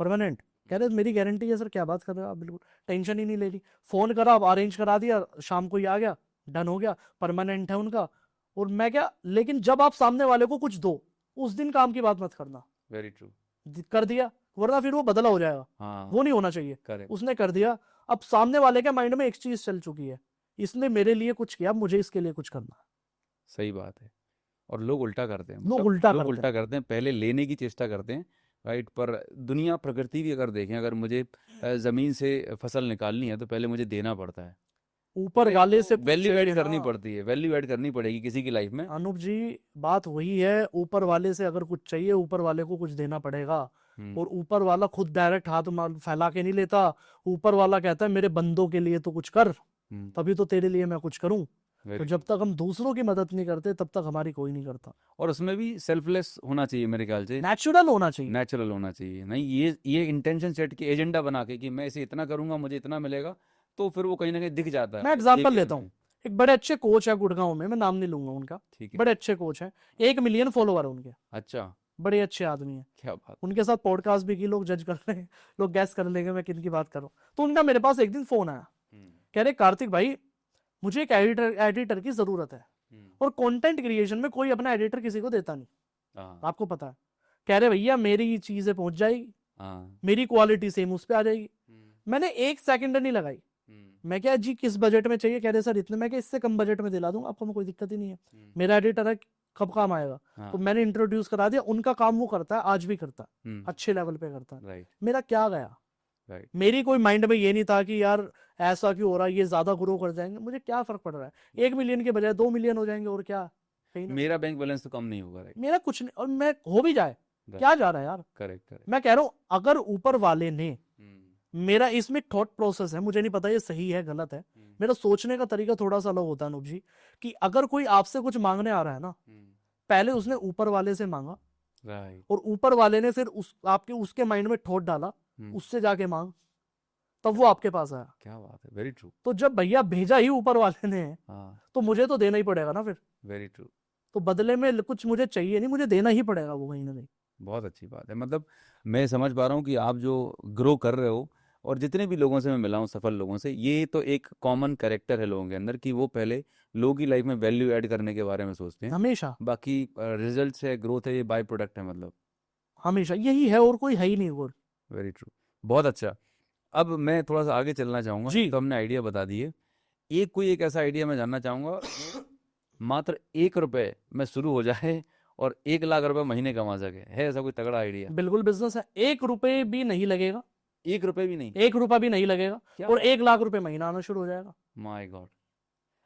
परमानेंट, कह रहे मेरी गारंटी है सर। क्या बात कर रहे हो आप, बिल्कुल टेंशन ही नहीं ले रही। फोन करा, अरेंज करा दिया, शाम को ही आ गया, डन हो गया, परमानेंट है उनका। और मैं क्या, लेकिन जब आप सामने वाले को कुछ दो, उस दिन काम की बात मत करना। Very true. कर दिया, वरना फिर वो बदला हो जाएगा। हाँ, वो नहीं होना चाहिए। करेक्ट। उसने कर दिया, अब सामने वाले के माइंड में एक चीज चल चुकी है, इसने मेरे लिए कुछ किया, मुझे इसके लिए कुछ करना। सही बात है। और लोग उल्टा करते हैं, लोग उल्टा लोग करते उल्टा करते हैं, पहले लेने की चेष्टा करते हैं, राइट। पर दुनिया प्रकृति भी अगर देखें, अगर मुझे जमीन से फसल निकालनी है तो पहले मुझे देना पड़ता है, ऊपर गाले से कुछ वैल्यू ऐड चाहिए, करनी हाँ। पड़ती है, वैल्यू ऐड करनी पड़ेगी किसी की लाइफ में। अनूप जी बात वही है, ऊपर वाले से अगर कुछ चाहिए, ऊपर वाले को कुछ देना पड़ेगा। और ऊपर वाला खुद डायरेक्ट हाथ फैला के नहीं लेता। ऊपर वाला कहता है मेरे बंदों के लिए तो कुछ कर, तभी तो तेरे लिए मैं कुछ करूं। तो जब तक हम दूसरों की मदद नहीं करते तब तक हमारी कोई नहीं करता। और उसमें भी सेल्फलेस होना चाहिए मेरे ख्याल से, नेचुरल होना चाहिए। नेचुरल होना चाहिए। नहीं ये इंटेंशन सेट के एजेंडा बना के कि मैं इसे इतना करूंगा मुझे इतना मिलेगा, तो फिर वो कहीं ना कहीं दिख जाता है। मैं एग्जांपल लेता हूँ, एक बड़े अच्छे कोच है गुड़गांव में, मैं नाम नहीं लूंगा उनका, ठीक है। बड़े अच्छे कोच हैं, 1 मिलियन फॉलोवर है उनके। अच्छा, बड़े अच्छे आदमी हैं। क्या बात। उनके साथ पॉडकास्ट भी की, लोग जज कर रहे हैं, लोग गैस कर लेंगे मैं किन की बात कर रहा हूँ। तो उनका मेरे पास एक दिन फोन आया, कह रहे कार्तिक भाई मुझे एक एडिटर की जरूरत है, और कंटेंट क्रिएशन में कोई अपना एडिटर किसी को देता नहीं, आपको पता है। कह रहे भैया मेरी चीजें पहुंच जाएगी, मेरी क्वालिटी सेम उस पे आ जाएगी, मैंने 1 सेकंड नहीं लगाई। मैं क्या जी किस बजट में चाहिए, कह रहे सर इतने। मैं क्या इससे कम बजट में दिला दूंगा आपको, मैं कोई दिक्कत ही नहीं है, मेरा एडिटर है, कब काम आएगा। हाँ, तो मैंने इंट्रोड्यूस करा दिया, उनका काम वो करता है, आज भी करता है, अच्छे लेवल पे करता है। राइट मेरा क्या गया, राइट मेरी कोई माइंड में ये नहीं था कि यार ऐसा क्यों हो रहा है, ये ज्यादा ग्रो कर जाएंगे, मुझे क्या फर्क पड़ रहा है, 1 मिलियन के बजाय 2 मिलियन हो जाएंगे, और क्या कहीं ना। मेरा बैंक बैलेंस तो कम नहीं होगा। राइट मेरा कुछ नहीं, और मैं हो भी जाए क्या जा रहा है यार। करेक्ट करेक्ट मैं कह रहा हूं अगर ऊपर वाले ने, मेरा इसमें थॉट प्रोसेस है, मुझे नहीं पता ये सही है गलत है, मेरा सोचने का तरीका थोड़ा सा अलग होता है अनूप जी, कि अगर कोई आपसे कुछ मांगने आ रहा है ना, पहले उसने ऊपर वाले से मांगा, राइट और ऊपर वाले ने फिर आपके उसके माइंड में थॉट डाला, उससे जाके मांग, तब वो आपके पास आया। क्या बात है, वेरी ट्रू। तो जब भैया भेजा ही ऊपर वाले ने, हाँ तो मुझे तो देना ही पड़ेगा ना फिर, वेरी ट्रू। तो बदले में कुछ मुझे चाहिए नहीं, मुझे देना ही पड़ेगा वो कहीं ना कहीं। बहुत अच्छी बात है। मतलब मैं समझ पा रहा हूँ कि आप जो ग्रो कर रहे हो, और जितने भी लोगों से मैं मिला हूँ, सफल लोगों से, ये तो एक कॉमन कैरेक्टर है लोगों के अंदर कि वो पहले लोगों की लाइफ में वैल्यू ऐड करने के बारे में सोचते हैं। हमेशा बाकी रिजल्ट है, ग्रोथ है, ये बाय प्रोडक्ट है। मतलब हमेशा यही है, और कोई है ही नहीं और। Very true. बहुत अच्छा। अब मैं थोड़ा सा आगे चलना चाहूँगा। जी तो हमने आइडिया बता दिए, एक ऐसा आइडिया मैं जानना चाहूँगा, मात्र 1 रुपए में शुरू हो जाए और 1 लाख रुपए महीने कमा सके, है ऐसा कोई तगड़ा आइडिया? बिल्कुल बिजनेस है, 1 रुपए भी नहीं लगेगा, 1 रुपए भी नहीं? 1 रुपया भी नहीं लगेगा, क्या और 1 लाख रुपए महीना आना शुरू हो जाएगा। माय गॉड,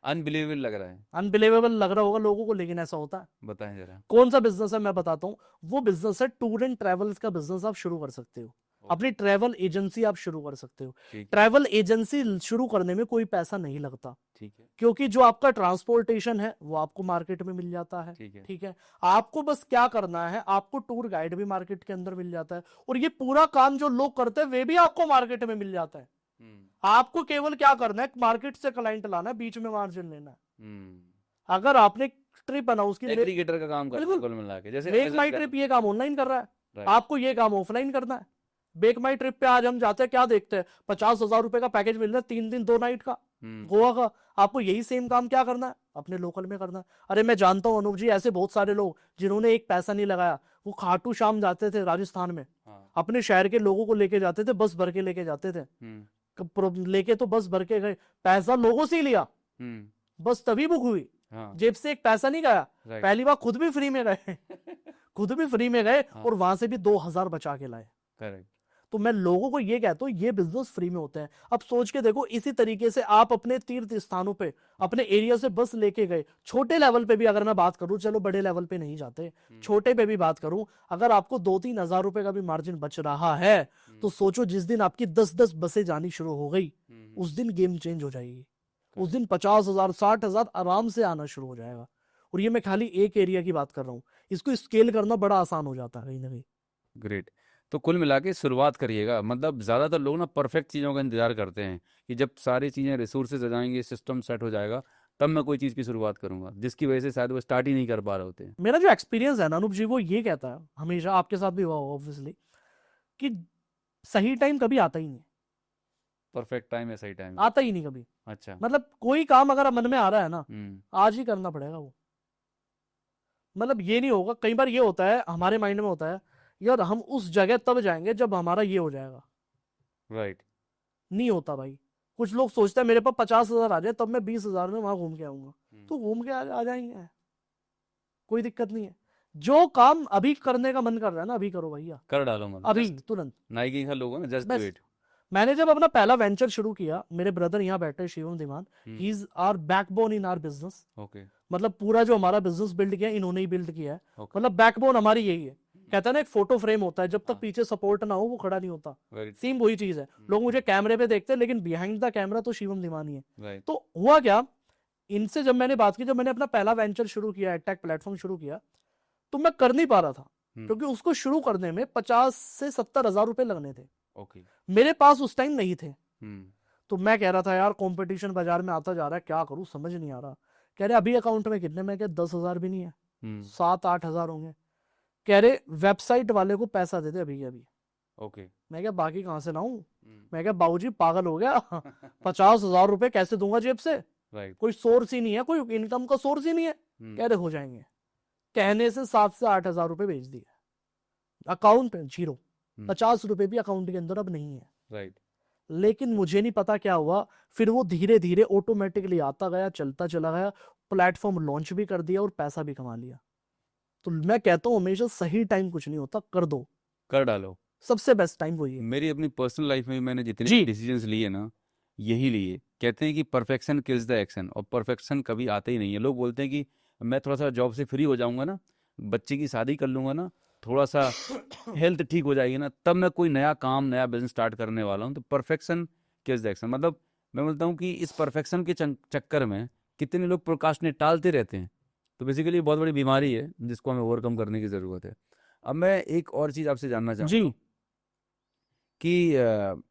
अनबिलीवेबल लग रहा है। अनबिलीवेबल लग रहा होगा लोगों को, लेकिन ऐसा होता है। बताएं जरा। कौन सा बिजनेस है मैं बताता हूँ, वो बिजनेस है टूर एंड ट्रेवल्स का बिजनेस, आप शुरू कर सकते हो, अपनी ट्रैवल एजेंसी आप शुरू कर सकते हो। ठीक ट्रैवल एजेंसी शुरू करने में कोई पैसा नहीं लगता, ठीक है क्योंकि जो आपका ट्रांसपोर्टेशन है वो आपको मार्केट में मिल जाता है। ठीक है ठीक है, आपको बस क्या करना है, आपको टूर गाइड भी मार्केट के अंदर मिल जाता है, और ये पूरा काम जो लोग करते हैं वे भी आपको मार्केट में मिल जाता है। आपको केवल क्या करना है, मार्केट से क्लाइंट लाना है, बीच में मार्जिन लेना है। अगर आपने ट्रिप बनाओ उसकी, एग्रीगेटर का काम करते हैं बिल्कुल, कुल मिला के, जैसे मेक माई ट्रिप ये काम ऑनलाइन कर रहा है, Right. आपको ये काम ऑफलाइन करना है। मेक माई ट्रिप पे आज हम जाते हैं, क्या देखते हैं, 50,000 रुपए का पैकेज मिल रहा है, 3 दिन 2 नाइट का गोवा का। आपको यही सेम काम क्या करना है, अपने लोकल में करना है। अरे मैं जानता हूँ अनूप जी, ऐसे बहुत सारे लोग जिन्होंने एक पैसा नहीं लगाया, वो खाटू श्याम जाते थे राजस्थान में, हाँ। अपने शहर के लोगों को लेके जाते थे, बस भर के लेके जाते थे, लेके तो बस भर के गए, पैसा लोगों से ही लिया, बस तभी बुक हुई, हाँ। जेब से एक पैसा नहीं गया। Right. पहली बार खुद भी फ्री में गए खुद भी फ्री में गए, हाँ। और वहां से भी 2,000 बचा के लाए। करेक्ट। तो मैं लोगों को ये कहता हूँ ये बिजनेस फ्री में होते हैं। अब सोच के देखो, इसी तरीके से आप अपने तीर्थ स्थानों पे, अपने एरिया से बस लेके गए, छोटे लेवल पे भी अगर मैं बात करूं, चलो बड़े लेवल पे नहीं जाते, छोटे पे भी बात करूं, अगर आपको 2-3 हजार रुपए का भी मार्जिन बच रहा है, तो सोचो जिस दिन आपकी 10-10 बसें जानी शुरू हो गई, उस दिन गेम चेंज हो जाएगी। उस दिन 50,000 60,000 आराम से आना शुरू हो जाएगा। और ये मैं खाली एक एरिया की बात कर रहा हूँ, इसको स्केल करना बड़ा आसान हो जाता है कहीं ना कहीं। ग्रेट। तो कुल मिला के शुरुआत करिएगा। मतलब ज़्यादातर लोग ना परफेक्ट चीज़ों का इंतजार करते हैं कि जब सारी चीज़ें रिसोर्सेज आ जाएंगी, सिस्टम सेट हो जाएगा, तब मैं कोई चीज़ की शुरुआत करूंगा, जिसकी वजह से शायद वो स्टार्ट ही नहीं कर पा रहे होते हैं। मेरा जो एक्सपीरियंस है ना अनूप जी, वो ये कहता है, हमेशा आपके साथ भी हुआ होगा ऑब्वियसली, कि सही टाइम कभी आता ही नहीं, परफेक्ट टाइम है, सही टाइम आता ही नहीं कभी। अच्छा। मतलब कोई काम अगर मन में आ रहा है ना, आज ही करना पड़ेगा वो। मतलब ये नहीं होगा, कई बार ये होता है हमारे माइंड में होता है, यार हम उस जगह तब जाएंगे जब हमारा ये हो जाएगा। राइट। नहीं होता भाई। कुछ लोग सोचते हैं मेरे पास 50,000 आ जाए तब मैं 20,000 में वहां घूम के आऊंगा, तो घूम के आ जाएंगे, कोई दिक्कत नहीं है। जो काम अभी करने का मन कर रहा है ना, अभी करो भैया, कर डालो, मतलब अभी तुरंत। नाइकी का लोगो ना, जस्ट डू बस इट। मैंने जब अपना पहला वेंचर शुरू किया, मेरे ब्रदर यहाँ बैठे Shivam Dhiman, he is our backbone in our business. Okay. मतलब पूरा जो हमारा बिजनेस बिल्ड किया इन्होंने ही बिल्ड किया है। Okay. मतलब बैकबोन हमारी यही है। कहता है ना एक फोटो फ्रेम होता है, जब तक हाँ। पीछे सपोर्ट ना हो वो खड़ा नहीं होता, Very true. सेम वही चीज है। लोग मुझे कैमरे पे देखते हैं, लेकिन बिहाइंड द कैमरा तो शिवम धीमान ही है। Right. तो हुआ क्या, इनसे जब मैंने बात की, जब मैंने अपना पहला वेंचर शुरू किया, एडटेक प्लेटफॉर्म शुरू किया, तो मैं कर नहीं पा रहा था, क्योंकि उसको शुरू करने में 50 से 70 हजार रुपए लगने थे। Okay. मेरे पास उस टाइम नहीं थे। तो मैं कह रहा था यार कंपटीशन बाजार में आता जा रहा है, क्या करूं समझ नहीं आ रहा। कह रहे अभी अकाउंट में कितने, मैं क्या 10,000 भी नहीं है, 7-8 हजार होंगे। कह रहे वेबसाइट वाले को पैसा देते अभी अभी। ओके। मैं क्या बाकी कहां से लाऊं। मैं क्या बाबूजी पागल हो गया 50,000 रुपए कैसे दूंगा जेब से, कोई सोर्स ही नहीं है, कोई इनकम का सोर्स ही नहीं है। कह रहे हो जाएंगे। कहने से 7 से 8 हजार रुपए भेज दिए, अकाउंट जीरो, 50 रुपए भी अकाउंट के अंदर अब नहीं है। राइट। लेकिन मुझे नहीं पता क्या हुआ, फिर वो धीरे धीरे ऑटोमेटिकली आता गया, चलता चला गया, प्लेटफॉर्म लॉन्च भी कर दिया और पैसा भी कमा लिया। तो मैं कहता हूँ हमेशा सही टाइम कुछ नहीं होता, कर दो, कर डालो। सबसे बेस्ट टाइम वही है। मेरी अपनी पर्सनल लाइफ में मैंने जितने जी। डिसीजंस लिए ना, यही लिए। कहते हैं कि परफेक्शन किल्स द एक्शन, और परफेक्शन कभी आता ही नहीं है। लोग बोलते हैं कि मैं थोड़ा सा जॉब से फ्री हो जाऊंगा ना, बच्चे की शादी कर लूंगा ना, थोड़ा सा हेल्थ ठीक हो जाएगी ना, तब मैं कोई नया काम नया बिजनेस स्टार्ट करने वाला हूँ। तो परफेक्शन किल्स द एक्शन मतलब मैं बोलता हूँ कि इस परफेक्शन के चक्कर में कितने लोग प्रोक्रास्टिनेट टालते रहते हैं। तो बेसिकली बहुत बड़ी बीमारी है जिसको हमें ओवरकम करने की ज़रूरत है। अब मैं एक और चीज़ आपसे जानना चाहूँगा जी। कि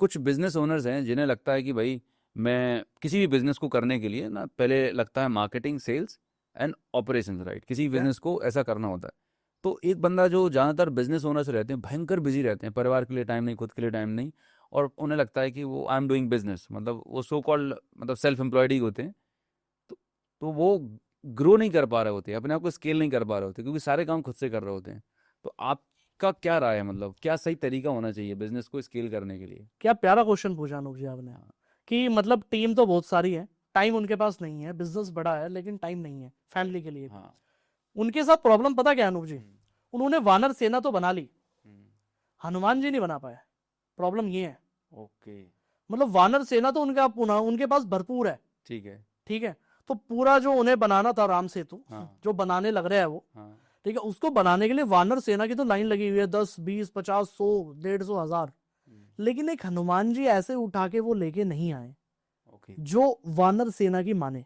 कुछ बिजनेस ओनर्स हैं जिन्हें लगता है कि भाई मैं किसी भी बिजनेस को करने के लिए ना, पहले लगता है marketing, sales and operations, right. किसी बिजनेस को ऐसा करना होता है। तो एक बंदा जो ज़्यादातर बिजनेस ओनर्स रहते हैं भयंकर बिजी रहते हैं, परिवार के लिए टाइम नहीं, खुद के लिए टाइम नहीं, और उन्हें लगता है कि वो आई एम डूइंग बिजनेस, मतलब वो सो कॉल्ड मतलब सेल्फ एम्प्लॉयड ही होते हैं। तो तो वो ग्रो नहीं कर पा रहे होते, अपने आप को स्केल नहीं कर पा रहे होते, क्योंकि सारे काम खुद से कर रहे होते हैं। तो आपका क्या राय है, मतलब क्या सही तरीका होना चाहिए बिजनेस को स्केल करने के लिए? क्या प्यारा क्वेश्चन पूछा अनुज जी आपने, कि मतलब टीम तो बहुत सारी है, टाइम उनके पास नहीं है, बिजनेस बड़ा है लेकिन टाइम नहीं है फैमिली के लिए। हाँ। उनके साथ प्रॉब्लम पता क्या है अनुज जी, हम्म, उन्होंने वानर सेना तो बना ली, हम्म, हनुमान जी नहीं बना पाए। प्रॉब्लम ये है, ओके, मतलब वानर सेना तो उनके पास भरपूर है, ठीक है। ठीक है। तो पूरा जो उन्हें बनाना था राम सेतु, हाँ, जो बनाने लग रहा है वो, हाँ, ठीक है, उसको बनाने के लिए वानर सेना की तो लाइन लगी हुई है, 10, 20, 50, 100, 150, 1000। लेकिन एक हनुमान जी ऐसे उठा के वो लेके नहीं आए ओके, जो वानर सेना की माने,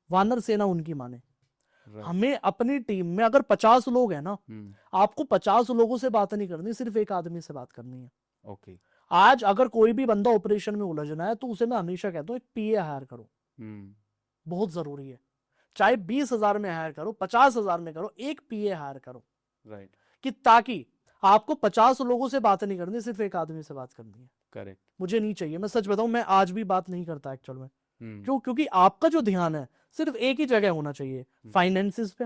वानर सेना उनकी माने। राइट, हमें अपनी टीम में अगर 50 लोग हैं ना, हम्म, आपको 50 लोगों से बात नहीं करनी, सिर्फ एक आदमी से बात करनी है। ओके, आज अगर कोई भी बंदा ऑपरेशन में उलझना है तो उसे मैं हमेशा कहता हूँ एक पीए हायर करो, हम्म, बहुत जरूरी है। चाहे 20,000 में हायर करो, 50,000 में करो, एक पीए हायर करो, राइट, कि ताकि आपको 50 लोगों से बात नहीं करनी, सिर्फ एक आदमी से बात करनी है। करेक्ट, मुझे नहीं चाहिए, मैं सच बताऊं, मैं आज भी बात नहीं करता एक्चुअल में। हम्म, क्यों? क्योंकि आपका जो ध्यान है सिर्फ एक ही जगह होना चाहिए, फाइनेंसिस पे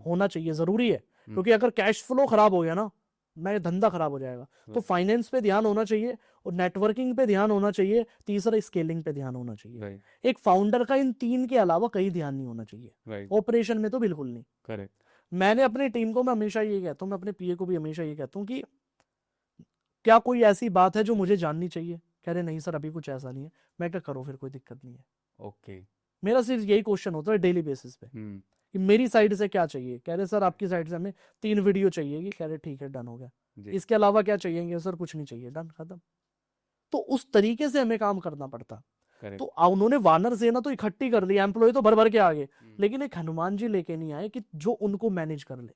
होना चाहिए, जरूरी है। क्योंकि अगर कैश फ्लो खराब हो गया ना, मैं धंधा खराब हो जाएगा। तो फाइनेंस पे ध्यान होना चाहिए, और नेटवर्किंग पे ध्यान होना चाहिए, तीसरा स्केलिंग पे ध्यान होना चाहिए। राइट, एक फाउंडर का इन तीन के अलावा कहीं ध्यान नहीं होना चाहिए, राइट, ऑपरेशन में तो बिल्कुल नहीं। करेक्ट, मैंने अपनी टीम को मैं हमेशा ये कहता हूँ, मैं अपने पीए को भी हमेशा ये कहता हूँ कि क्या कोई ऐसी बात है जो मुझे जाननी चाहिए? कह रहे नहीं सर, अभी कुछ ऐसा नहीं है। मैं क्या करो, फिर कोई दिक्कत नहीं है। ओके, मेरा सिर्फ यही क्वेश्चन होता है डेली बेसिस पे कि मेरी साइड से क्या चाहिए। कह रहे सर आपकी साइड से हमें 3 वीडियो चाहिए, कह रहे ठीक है, डन हो गया। जी, इसके अलावा क्या चाहिए? सर कुछ नहीं चाहिए, डन, खत्म। तो उस तरीके से हमें काम करना पड़ता। करेक्ट, तो उन्होंने वानर सेना तो इकट्ठी कर ली, एम्प्लॉय तो भर भर के आ गए, लेकिन एक हनुमान जी लेके नहीं आए कि जो उनको मैनेज कर ले।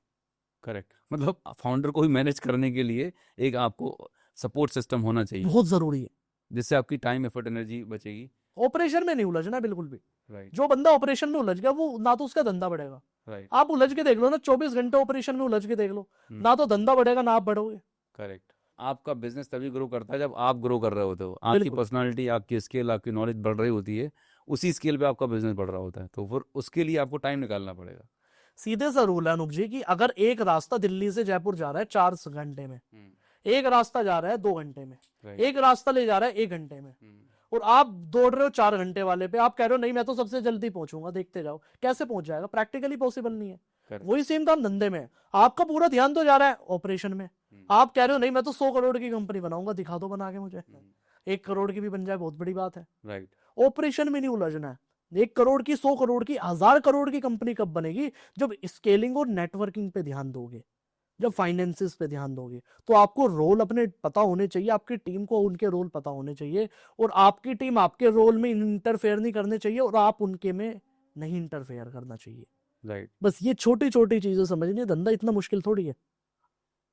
करेक्ट, मतलब फाउंडर को भी मैनेज करने के लिए एक आपको सपोर्ट सिस्टम होना चाहिए, बहुत जरूरी है। जिससे आपकी टाइम, एफर्ट, एनर्जी बचेगी। ऑपरेशन में नहीं उलझना बिल्कुल भी। राइट, जो बंदा ऑपरेशन में उलझ गया, वो ना तो उसका धंधा बढ़ेगा। राइट, आप उलझ के देख लो ना, 24 घंटे ऑपरेशन में उलझ के देख लो, ना तो धंधा बढ़ेगा ना आप बढ़ोगे। करेक्ट। आपका बिजनेस तभी ग्रो करता है जब आप ग्रो कर रहे होते हो, आपकी बिल्कुल। पर्सनालिटी, आपकी स्किल, आपकी नॉलेज बढ़ रही होती है, उसी स्केल पे आपका बिजनेस बढ़ रहा होता है। तो फिर उसके लिए आपको टाइम निकालना पड़ेगा। सीधे सा रूल है अनूप जी कि अगर एक रास्ता दिल्ली से जयपुर जा रहा है 4 घंटे में, एक रास्ता जा रहा है 2 घंटे में, राइट, एक रास्ता ले जा रहा है 1 घंटे में, और आप दौड़ रहे हो 4 घंटे वाले पे, आप कह रहे हो नहीं मैं तो सबसे जल्दी पहुंचूंगा, देखते जाओ, कैसे पहुंच जाएगा? प्रैक्टिकली पॉसिबल नहीं है। करेक्ट, वही सेम काम धंधे में है। आपका पूरा ध्यान तो जा रहा है ऑपरेशन में, आप कह रहे हो नहीं मैं तो 100 करोड़ की कंपनी बनाऊंगा, दिखा दो बना के मुझे। 1 करोड़ की भी बन जाए बहुत बड़ी बात है। राइट, ऑपरेशन में नहीं उलझना है। 1 करोड़ की, 100 करोड़ की, 1000 करोड़ की कंपनी कब बनेगी? जब स्केलिंग और नेटवर्किंग पे ध्यान दोगे, जब फाइनेंसिस पे ध्यान दोगे। तो आपको रोल अपने पता होने चाहिए, आपकी टीम को उनके रोल पता होने चाहिए, और आपकी टीम आपके रोल में इंटरफेयर नहीं करने चाहिए, और आप उनके में नहीं इंटरफेयर करना चाहिए। राइट। बस ये छोटी छोटी चीजें समझनी है, धंधा इतना मुश्किल थोड़ी है।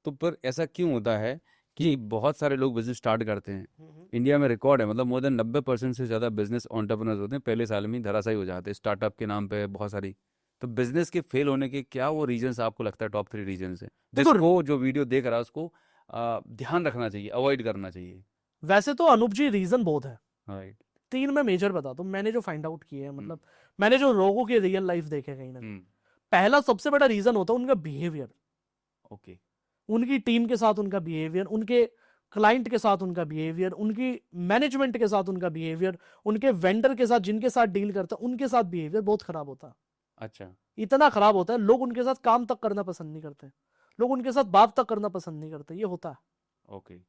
तो पर ऐसा क्यों होता है कि बहुत सारे लोग बिजनेस स्टार्ट करते हैं? इंडिया में रिकॉर्ड है, मतलब मोर देन 90% से ज़्यादा बिजनेस एंटरप्रेन्योर्स होते हैं पहले साल में ही धराशायी हो जाते हैं स्टार्टअप के नाम पे, बहुत सारी। तो बिजनेस के फेल होने के क्या वो रीजंस आपको लगता है, टॉप 3 रीजंस है देखो, जिसको जो वीडियो देख रहा है उसको ध्यान रखना चाहिए, अवॉइड करना चाहिए? वैसे तो अनूप जी रीजन बहुत है, राइट, 3 मैं मेजर बताता हूँ, मैंने जो फाइंड आउट किए हैं, मतलब मैंने जो लोगों के रियल लाइफ देखे कहीं ना कहीं। पहला सबसे बड़ा रीजन होता है उनका बिहेवियर, ओके, उनकी टीम के साथ उनका बिहेवियर, उनके क्लाइंट के साथ उनका बिहेवियर, उनकी मैनेजमेंट के साथ उनका बिहेवियर, उनके वेंडर के साथ जिनके साथ डील करता है उनके साथ बिहेवियर बहुत खराब होता है। अच्छा। इतना खराब होता है, लोग उनके साथ काम तक करना पसंद नहीं करते, लोग उनके साथ बात तक करना पसंद नहीं करते, ये होता है। ओके।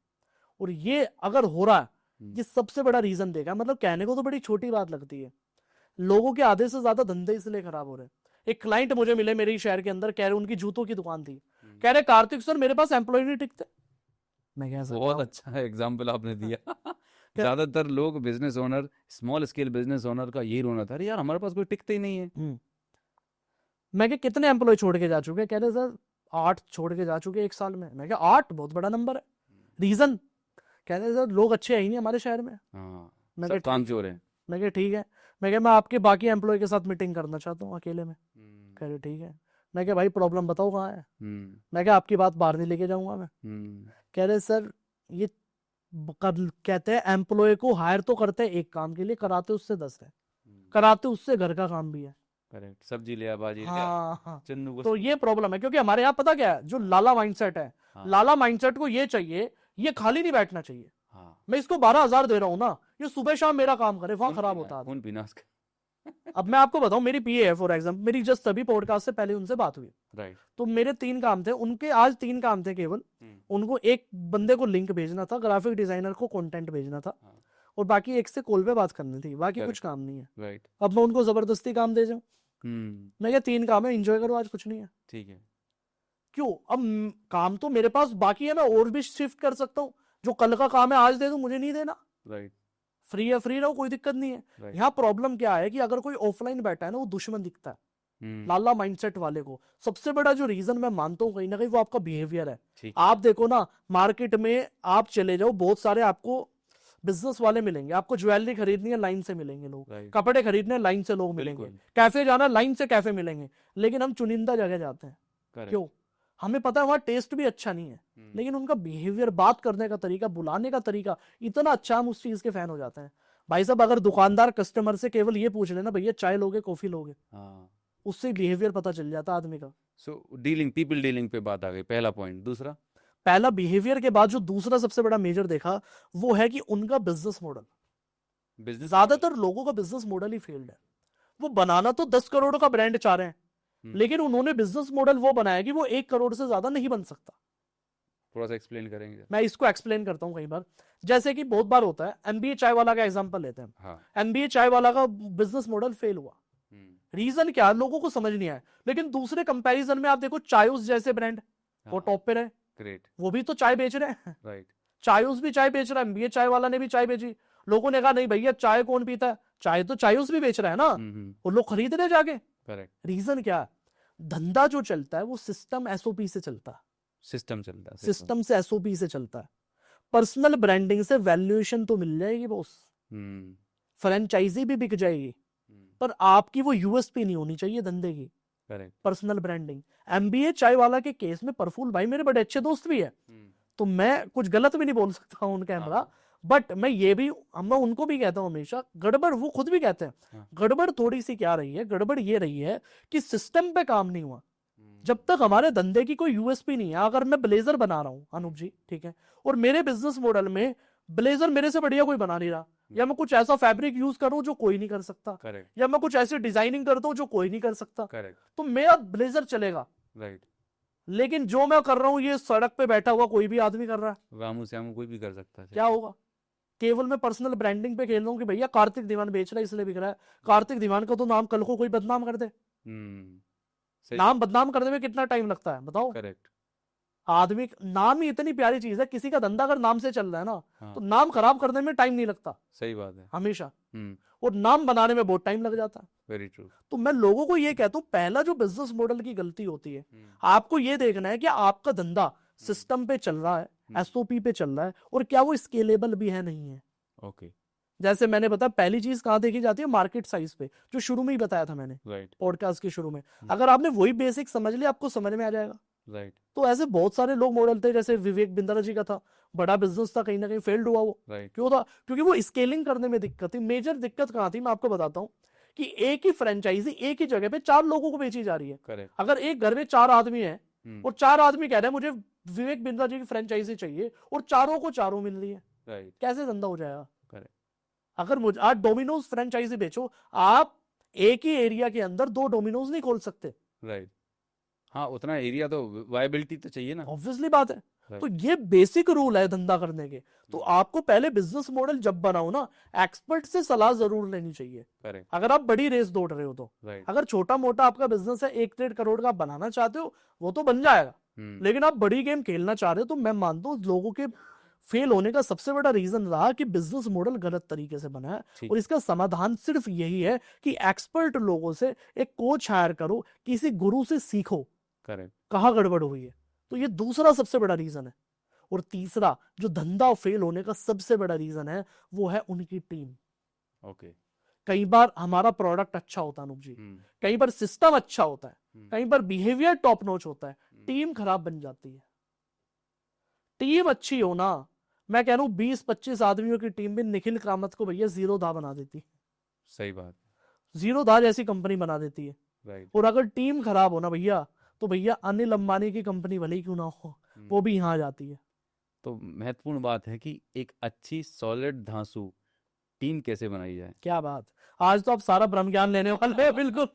और ये अगर हो रहा है, हम्म। ये सबसे बड़ा रीजन देगा। मतलब कहने को तो बड़ी छोटी बात लगती है, लोगों के आधे से ज्यादा धंधे इसलिए खराब हो रहे हैं। एक क्लाइंट मुझे मिले मेरे ही शहर के अंदर, कह रहे उनकी जूतों की दुकान थी, कह रहे कार्तिक सर मेरे पास एम्प्लॉय नहीं टिकते। मैं कह सकता बहुत हूं, अच्छा एग्जाम्पल आपने दिया। ज्यादातर लोग business owner, small scale business owner का यही रोना था, अरे यार हमारे पास कोई टिकते ही नहीं है। मैं क्या कितने एम्प्लॉय छोड़ के जा चुके? कह रहे सर 8 छोड़ के जा चुके 1 साल में। मैं क्या 8 बहुत बड़ा नंबर है। रीजन कह रहे सर लोग अच्छे है ही नहीं हमारे शहर में। हाँ, मैं सब क्या काम चोर है। मैं क्या ठीक है, मैं क्या मैं आपके बाकी एम्प्लॉय के साथ मीटिंग करना चाहता हूँ अकेले में। कह रहे ठीक है। मैं क्या भाई प्रॉब्लम बताओ कहाँ है। मैं क्या आपकी बात बाहर नहीं लेके जाऊंगा मैं। कह रहे सर ये कहते हैं एम्प्लॉय को हायर तो करते हैं एक काम के लिए, कराते उससे 10 है, कराते उससे घर का काम भी है। करेक्ट, सब्जी लिया, भाजी लिया, हाँ हाँ, चन्नू को तो ये प्रॉब्लम है। क्योंकि हमारे यहाँ पता क्या है, जो लाला माइंडसेट है, हाँ। लाला माइंडसेट को ये चाहिए, ये खाली नहीं बैठना चाहिए। हाँ। मैं इसको 12,000 दे रहा हूँ ना, ये सुबह शाम मेरा काम करे, वहां खराब होता है। कौन पीना उसका। अब मैं आपको बताऊं, मेरी पीए है फॉर एग्जाम्पल, मेरी जस्ट अभी पॉडकास्ट से पहले उनसे बात हुई। राइट। तो मेरे 3 काम थे, उनके आज 3 काम थे केवल। उनको एक बंदे को लिंक भेजना था, ग्राफिक डिजाइनर को कंटेंट भेजना था, और बाकी एक से कॉल पे बात करनी थी, बाकी कुछ काम नहीं है। राइट। अब मैं उनको जबरदस्ती काम दे जाऊं? मैं क्या 3 काम है, एंजॉय करो, आज कुछ नहीं है। ठीक है। क्यों? अब काम तो मेरे पास बाकी है, मैं और भी शिफ्ट कर सकता हूँ। जो कल का काम है आज दे दूं, मुझे नहीं देना। राइट। फ्री है, फ्री रहो, कोई दिक्कत नहीं है। Right. यहाँ प्रॉब्लम क्या है कि अगर कोई ऑफलाइन बैठा है ना, वो दुश्मन दिखता है लाला माइंडसेट वाले को। सबसे बड़ा जो रीजन मैं मानता हूँ कहीं ना कहीं वो आपका बिहेवियर है। आप देखो ना, मार्केट में आप चले जाओ, बहुत सारे आपको बिजनेस वाले मिलेंगे, आपको ज्वेलरी खरीदनी है लाइन से मिलेंगे लोग, Right. कपड़े खरीदने लाइन से लोग मिलेंगे, कैफे जाना लाइन से कैफे मिलेंगे। लेकिन हम चुनिंदा जगह जाते हैं। Correct. क्यों? हमें पता है वहां टेस्ट भी अच्छा नहीं है, लेकिन उनका बिहेवियर, बात करने का तरीका, बुलाने का तरीका इतना अच्छा, हम उस चीज के फैन हो जाते हैं। भाई साहब, अगर दुकानदार कस्टमर से केवल ये पूछ लेना भैया चाय लोगे कॉफी लोगे, उससे बिहेवियर पता चल जाता है आदमी का। सो डीलिंग, पीपल डीलिंग पे बात आ गई, पहला पॉइंट। दूसरा, पहला बिहेवियर के बाद जो दूसरा सबसे बड़ा मेजर देखा वो है कि उनका बिजनेस मॉडल। ज्यादातर लोगों का बिजनेस मॉडल ही फेल्ड है। वो बनाना तो 10 करोड़ का ब्रांड चाह रहे हैं, लेकिन उन्होंने बिजनेस मॉडल वो बनाया कि वो 1 करोड़ से ज्यादा नहीं बन सकता। थोड़ा सा एक्सप्लेन करेंगे? मैं इसको एक्सप्लेन करता हूं। कई बार, जैसे कि बहुत बार होता है, एमबीए चाय वाला का एग्जांपल लेते हैं। हाँ। एमबीए चाय वाला का बिजनेस मॉडल फेल हुआ। रीजन क्या? लोगों को समझ नहीं आया। लेकिन दूसरे कंपैरिजन में आप देखो, चायोस जैसे ब्रांड, वो टॉप पे रहे। ग्रेट। वो भी तो चाय बेच रहे हैं। राइट। चायोस भी चाय बेच रहा है, एमबीए चाय वाला ने भी चाय बेची। लोगों ने कहा नहीं भैया चाय कौन पीता है, चाय तो चायोस भी बेच रहा है ना, वो लोग खरीद रहे जाके। करेक्ट। रीजन क्या? धंधा जो चलता है वो सिस्टम एसओपी से चलता है। सिस्टम चलता है, सिस्टम से एसओपी से चलता है। पर्सनल ब्रांडिंग से वैल्यूएशन तो मिल जाएगी बॉस, फ्रेंचाइजी भी बिक जाएगी, पर आपकी वो यूएसपी नहीं होनी चाहिए धंधे की। करेक्ट। Personal branding. एमबीए चाय वाला के केस में प्रफुल्ल भाई मेरे बड़े अच्छे दोस्त भी है, तो मैं कुछ गलत भी नहीं बोल सकता हूँ उनका कैमरा। बट मैं ये भी, मैं उनको भी कहता हूँ हमेशा, गड़बड़ वो खुद भी कहते हैं। गड़बड़ थोड़ी सी क्या रही है? गड़बड़ ये रही है कि सिस्टम पे काम नहीं हुआ। जब तक हमारे धंधे की कोई यूएसपी नहीं है, अगर मैं ब्लेजर बना रहा हूं अनूप जी, ठीक है, और मेरे बिजनेस मॉडल में ब्लेजर मेरे से बढ़िया कोई बना नहीं रहा, या मैं कुछ ऐसा फैब्रिक यूज करूं जो कोई नहीं कर सकता, Correct. या मैं कुछ ऐसी डिजाइनिंग करता हूं जो कोई नहीं कर सकता, Correct. तो मेरा ब्लेजर चलेगा। राइट। लेकिन जो मैं कर रहा हूं ये सड़क पे बैठा हुआ कोई भी आदमी कर रहा है, रामू श्यामू कोई भी कर सकता है, क्या होगा? केवल मैं पर्सनल ब्रांडिंग पे खेल रहा हूँ कि भैया कार्तिक दीवान बेच रहा है इसलिए बिक रहा है। कार्तिक दीवान का तो नाम कल को कोई बदनाम कर दे, नाम बदनाम करने में कितना टाइम लगता है बताओ? करेक्ट। आदमी, नाम ही इतनी प्यारी चीज है, किसी का धंधा अगर नाम से चल रहा है ना, तो नाम खराब करने में टाइम नहीं लगता। सही बात है। हमेशा। और नाम बनाने में बहुत टाइम लग जाता है। Very true. तो मैं लोगों को ये कहता हूं, पहला जो बिजनेस मॉडल की गलती होती है, आपको ये देखना है कि आपका धंधा सिस्टम पे चल रहा है, एसओपी पे चल रहा है, और क्या वो स्केलेबल भी है नहीं है। ओके। जैसे मैंने बताया, पहली चीज कहां देखी जाती है? मार्केट साइज पे, जो शुरू में ही बताया था मैंने पॉडकास्ट के शुरू में। अगर आपने वही बेसिक समझ लिया, आपको समझ में आ जाएगा। राइट। तो ऐसे बहुत सारे लोग मॉडल थे, जैसे विवेक बिंद्रा जी का था, बड़ा बिजनेस था, कहीं ना कहीं फेल्ड हुआ वो। क्यों था? क्योंकि वो स्केलिंग करने में दिक्कत थी। मेजर दिक्कत कहां थी मैं आपको बताता हूं, कि एक ही फ्रेंचाइजी एक ही जगह पे 4 लोगों को बेची जा रही है। Correct. अगर एक घर में 4 आदमी है और 4 आदमी कह रहे हैं मुझे विवेक बिंद्रा जी की फ्रेंचाइजी चाहिए और चारों को चारों मिल रही है, राइट, कैसे धंधा हो जाएगा? करेक्ट, अगर मुझे आज डोमिनोज फ्रेंचाइजी बेचो, आप एक ही एरिया के अंदर 2 डोमिनोज नहीं खोल सकते, राइट। हाँ, उतना एरिया तो वायबिलिटी तो चाहिए ना। ऑब्वियसली बात है। Right. तो ये बेसिक रूल है धंधा करने के। तो आपको पहले बिजनेस मॉडल जब बनाओ ना, एक्सपर्ट से सलाह जरूर लेनी चाहिए, करेक्ट, अगर आप बड़ी रेस दौड़ रहे हो तो। राइट, अगर छोटा मोटा आपका बिजनेस है, 1-1.5 करोड़ का आप बनाना चाहते हो, वो तो बन जाएगा। लेकिन आप बड़ी गेम खेलना चाह रहे हो, तो मैं मानता हूँ लोगों के फेल होने का सबसे बड़ा रीजन रहा कि बिजनेस मॉडल गलत तरीके से बना है। ठीक, और इसका समाधान सिर्फ यही है कि एक्सपर्ट लोगों से एक कोच हायर करो, किसी गुरु से सीखो करेक्ट, कहाँ गड़बड़ हुई है। तो ये दूसरा सबसे बड़ा रीजन है। और तीसरा जो धंधा फेल होने का सबसे बड़ा रीजन है, वो है उनकी टीम। ओके, कई बार हमारा प्रोडक्ट अच्छा होता है अनूप जी, कई बार सिस्टम अच्छा होता है, कई बार बिहेवियर टॉप नॉच होता है, टीम खराब बन जाती है। टीम अच्छी हो ना, मैं कह रहा हूं 20-25 आदमियों की टीम में निखिल कामत को भैया जीरो दा बना देती, सही बात, जीरो दा जैसी कंपनी बना देती है। राइट, और अगर टीम खराब हो ना भैया, तो भैया अनिल अंबानी की कंपनी भले ही क्यों ना हो, वो भी यहाँ आ जाती है। तो महत्वपूर्ण बात है कि एक अच्छी सॉलिड धांसू टीम कैसे बनाई जाए। क्या बात, आज तो आप सारा ब्रह्म ज्ञान लेने वाले हैं बिल्कुल।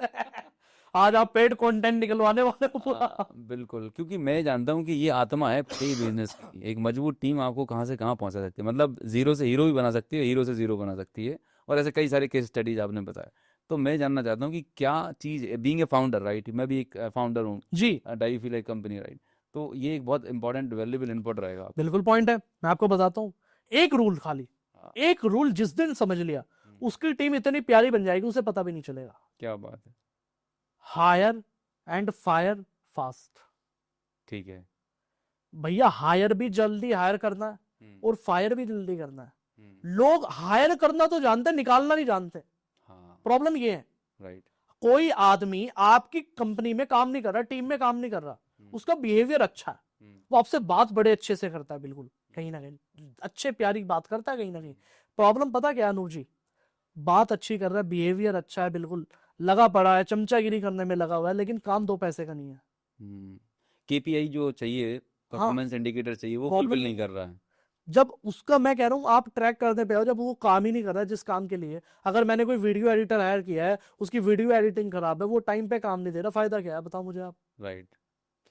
आज आप पेड कंटेंट निकलवाने वाले हो पूरा। बिल्कुल, क्योंकि मैं जानता हूँ कि ये आत्मा है कई बिजनेस की। एक मजबूत टीम आपको कहाँ से कहाँ पहुँचा सकती है, मतलब जीरो से हीरो भी बना सकती है, हीरो से जीरो बना सकती है। और ऐसे कई सारे केस स्टडीज आपने बताया। तो मैं जानना चाहता हूँ कि क्या चीज़, बीइंग ए फाउंडर, राइट, मैं भी एक फाउंडर हूँ, जी डाई फील एक कंपनी, राइट, तो ये एक बहुत इंपॉर्टेंट वैल्यूबल इनपुट रहेगा आपका। बिल्कुल पॉइंट है, मैं आपको बताता हूँ। एक रूल, खाली हाँ, एक रूल जिस दिन समझ लिया, उसकी टीम इतनी प्यारी बन जाएगी उसे पता भी नहीं चलेगा। क्या बात है, हायर एंड फायर फास्ट। ठीक है, भैया हायर भी जल्दी हायर करना है और फायर भी जल्दी करना है। लोग हायर करना तो जानते हैं, निकालना नहीं जानते। हाँ, प्रॉब्लम ये है, राइट, कोई आदमी आपकी कंपनी में काम नहीं कर रहा, टीम में काम नहीं कर रहा, उसका बिहेवियर अच्छा है, वो आपसे बात बड़े अच्छे से करता है, बिल्कुल कहीं ना कहीं अच्छे प्यारी बात करता है कहीं ना कहीं। प्रॉब्लम पता क्या है अनूप जी, बात अच्छी कर रहा है, बिहेवियर अच्छा है, बिल्कुल लगा पड़ा है, चमचागिरी करने में लगा हुआ है, लेकिन काम 2 पैसे का नहीं है। केपीआई जो चाहिए, हाँ, परफॉर्मेंस इंडिकेटर चाहिए, वो प्रॉब्लम फुलफिल नहीं कर रहा है। जब उसका, मैं कह रहा हूं आप ट्रैक करने पे हो, जब वो काम ही नहीं कर रहा है जिस काम के लिए। अगर मैंने कोई वीडियो एडिटर हायर किया है, उसकी वीडियो एडिटिंग खराब है, वो टाइम पे काम नहीं दे रहा, फायदा क्या है बताओ मुझे आप। राइट,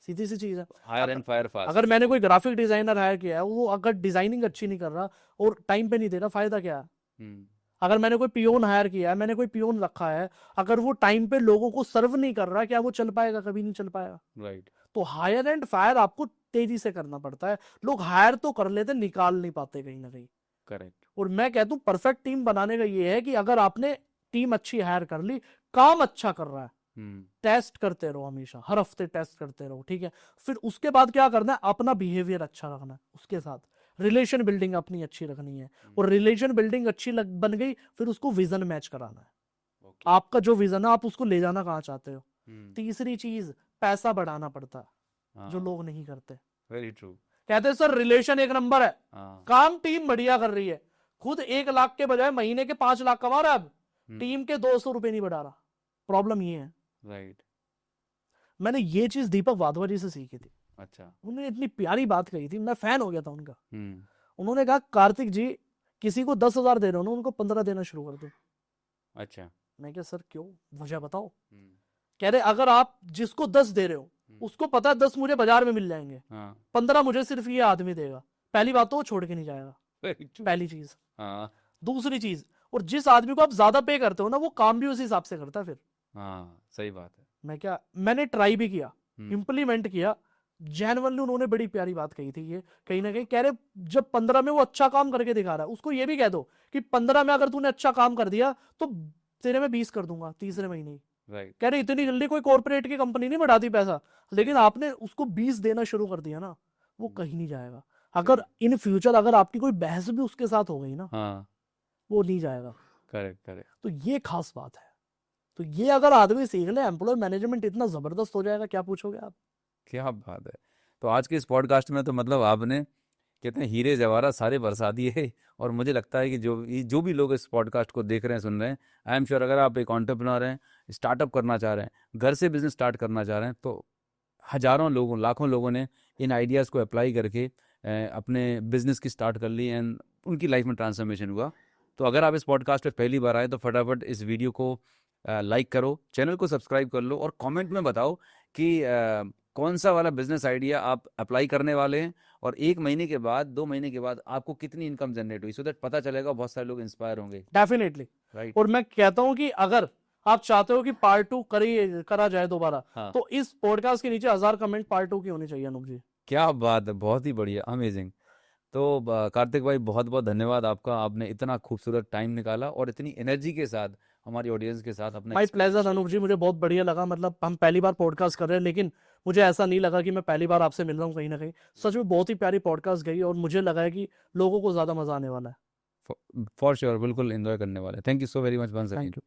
सीधी सी चीज है। Hire and fire fast. अगर मैंने कोई ग्राफिक डिजाइनर हायर किया है, वो अगर डिजाइनिंग अच्छी नहीं कर रहा और टाइम पे नहीं दे रहा, फायदा क्या है। अगर मैंने कोई पियोन हायर किया है, मैंने कोई पियोन रखा है, अगर वो टाइम पे लोगों को सर्व नहीं कर रहा, क्या वो चल पाएगा? कभी नहीं चल पाएगा। राइट, तो हायर एंड फायर आपको तेजी से करना पड़ता है। लोग हायर तो कर लेते, निकाल नहीं पाते कहीं ना कहीं। करेक्ट, और मैं कहता हूं परफेक्ट टीम बनाने का ये है कि अगर आपने टीम अच्छी हायर कर ली, काम अच्छा कर रहा है, टेस्ट करते रहो, हमेशा हर हफ्ते टेस्ट करते रहो, ठीक है। फिर उसके बाद क्या करना है, अपना बिहेवियर अच्छा रखना है, उसके साथ रिलेशन बिल्डिंग अपनी अच्छी रखनी है। और रिलेशन बिल्डिंग अच्छी बन गई, फिर उसको विजन मैच कराना है। आपका जो विजन है, आप उसको ले जाना कहाँ चाहते हो। तीसरी चीज, पैसा बढ़ाना पड़ता है, जो लोग नहीं करते। Very true. कहते हैं सर रिलेशन एक नंबर है, काम टीम बढ़िया कर रही है, खुद 1 लाख के बजाय महीने के 5 लाख कमा रहा है, अब टीम के 200 रुपए नहीं बढ़ा रहा। प्रॉब्लम ये है। राइट, मैंने ये चीज दीपक वाधवा जी से सीखी थी। अच्छा, उन्होंने इतनी प्यारी बात कही थी, मैं फैन हो गया था उनका। उन्होंने कहा कार्तिक जी, किसी को 10,000 दे रहे हो ना, उनको 15 देना शुरू कर दो। अच्छा, मैं क्या सर क्यों, वजह बताओ। कह रहे अगर आप जिसको 10 दे रहे हो, उसको पता है 10 मुझे बाजार में मिल जाएंगे, 15 मुझे सिर्फ ये आदमी देगा। पहली बात तो वो छोड़ के नहीं जाएगा, पहली चीज। दूसरी चीज, और जिस आदमी को आप ज्यादा पे करते हो ना, वो काम भी उसी हिसाब से करता है फिर। सही बात है। मैंने ट्राई भी किया, इंप्लीमेंट किया, जेन्युइनली उन्होंने बड़ी प्यारी बात कही थी। ये कहीं ना कहीं कह रहे जब 15 में वो अच्छा काम करके दिखा रहा है, उसको ये भी कह दो कि 15 में अगर तूने अच्छा काम कर दिया तो तेरे में 20 कर दूंगा तीसरे महीने ही। कह रहे इतनी जल्दी कोई कॉर्पोरेट की कंपनी नहीं बढ़ाती पैसा, लेकिन आपने उसको 20 देना शुरू कर दिया ना, वो कहीं नहीं जाएगा। अगर इन फ्यूचर अगर आपकी कोई बहस भी उसके साथ हो गई ना, वो नहीं जाएगा। Correct, correct. तो ये खास बात है। तो ये अगर आदमी सीख ले, एम्प्लॉय मैनेजमेंट इतना जबरदस्त हो जाएगा, क्या पूछोगे आप। क्या बात है। तो आज के इस पॉडकास्ट में तो मतलब आपने कहते हैं हीरे जवाहरात सारे बरसा दिए। और मुझे लगता है कि जो भी लोग इस पॉडकास्ट को देख रहे हैं, सुन रहे हैं, आई एम श्योर अगर आप एक एंटरप्रेन्योर हैं, स्टार्टअप करना चाह रहे हैं, घर से बिजनेस स्टार्ट करना चाह रहे हैं, तो हजारों लोगों लाखों लोगों ने इन आइडियाज़ को अप्लाई करके अपने बिजनेस की स्टार्ट कर ली एंड उनकी लाइफ में ट्रांसफॉर्मेशन हुआ। तो अगर आप इस पॉडकास्ट पे पहली बार आए तो फटाफट इस वीडियो को लाइक करो, चैनल को सब्सक्राइब कर लो और कमेंट में बताओ कि कौन सा वाला बिजनेस आइडिया आप अप्लाई करने वाले हैं और 1 महीने के बाद 2 महीने के बाद आपको कितनी इनकम जनरेट हुई, सो दैट पता चलेगा, बहुत सारे लोग इंस्पायर होंगे। डेफिनेटली। राइट। और मैं कहता हूं कि अगर आप चाहते हो कि पार्ट 2 करा जाए दोबारा, हाँ। तो इस पॉडकास्ट के नीचे 1000 कमेंट पार्ट 2 की होनी चाहिए अनूप जी। क्या बात है, बहुत ही बढ़िया, अमेजिंग। तो कार्तिक भाई बहुत बहुत धन्यवाद आपका, आपने इतना खूबसूरत टाइम निकाला और इतनी एनर्जी के साथ हमारी ऑडियंस के साथ अपना माय प्लेजर अनूप जी, मुझे बहुत बढ़िया लगा। मतलब हम पहली बार पॉडकास्ट कर रहे हैं, लेकिन मुझे ऐसा नहीं लगा कि मैं पहली बार आपसे मिल रहा हूँ। कहीं ना कहीं सच में बहुत ही प्यारी पॉडकास्ट गई और मुझे लगा है कि लोगों को ज्यादा मजा आने वाला है। फॉर श्योर, बिल्कुल एंजॉय करने वाले। Thank you so very much once thank again. You.